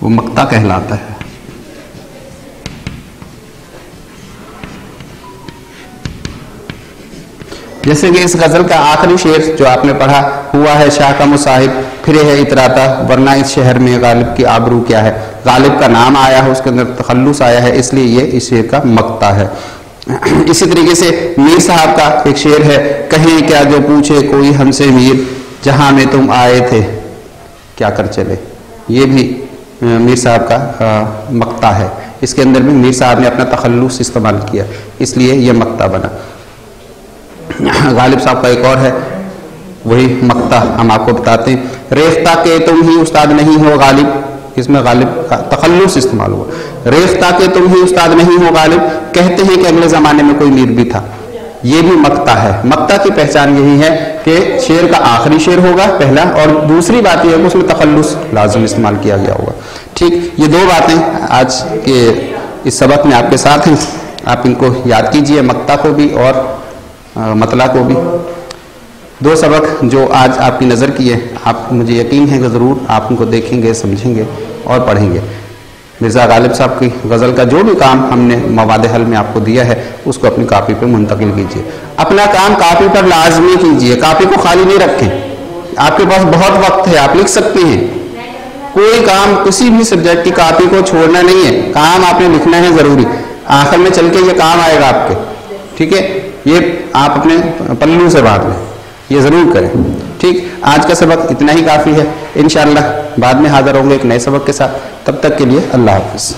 وہ مقطع کہلاتا ہے. جیسے کہ اس غزل کا آخری شعر جو آپ نے پڑھا، ہوا ہے شاہ کا مصاحب پھرے ہے اتراتا، ورنہ اس شہر میں غالب کی آبرو کیا ہے. غالب کا نام آیا ہے، اس کے اندر تخلص آیا ہے، اس لیے یہ اس شعر کا مقطع ہے. اسی طریقے سے میر صاحب کا ایک شعر ہے، کہیں کیا جو پوچھے کوئی ہم سے میر، جہاں میں تم آئے تھے کیا کر چلے. یہ بھی میر صاحب کا مقطع ہے. اس کے اندر بھی میر صاحب نے اپنا تخلص استعمال کیا، اس لیے یہ مقطع بنا. غالب صاحب کا ایک اور ہے، وہی مقطع ہم آپ کو بتاتے ہیں. ریختہ کہ تم ہی استاد نہیں ہو غالب، اس میں غالب کا تخلص استعمال ہوا. ریختہ کہ تم ہی استاد نہیں ہو غالب، کہتے ہیں کہ اگلے زمانے میں کوئی میر بھی تھا. یہ بھی مقطع ہے. مقطع کی پہچان یہی ہے کہ شعر کا آخری شعر ہوگا پہلا، اور دوسری بات یہ ہے کہ اس میں تخلص لازم استعمال کیا گیا ہوگا. ٹھیک، یہ دو باتیں آج کے اس سبق میں آپ کے ساتھ ہیں. آپ ان کو یاد کیجئے، مقطع کو بھی اور مطلع کو بھی. دو سبق جو آج آپ کی نظر کی ہے، آپ مجھے یقین ہے کہ ضرور آپ ان کو دیکھیں گے، سمجھیں گے اور پڑھیں گے. مرزا غالب صاحب کی غزل کا جو بھی کام ہم نے مواد حل میں آپ کو دیا ہے اس کو اپنی کاپی پہ منتقل کیجیے. اپنا کام کاپی پر لازمی کیجیے، کاپی کو خالی نہیں رکھیں. آپ کے پاس بہت وقت ہے، آپ لکھ سکتے ہیں. کوئی کام کسی بھی سبجیکٹ کی کاپی کو چھوڑنا نہیں ہے، کام آپ نے لکھنا ہے ضروری. آخر میں چل کے یہ کام آئے گا آپ کے. ٹھیک ہے، یہ آپ اپنے پلو سے باندھ لیں، یہ ضرور کریں. ٹھیک، آج کا سبق اتنا ہی کافی ہے. انشاءاللہ بعد میں حاضر ہوں گے ایک نئے سبق کے ساتھ. تب تک کے لیے اللہ حافظ.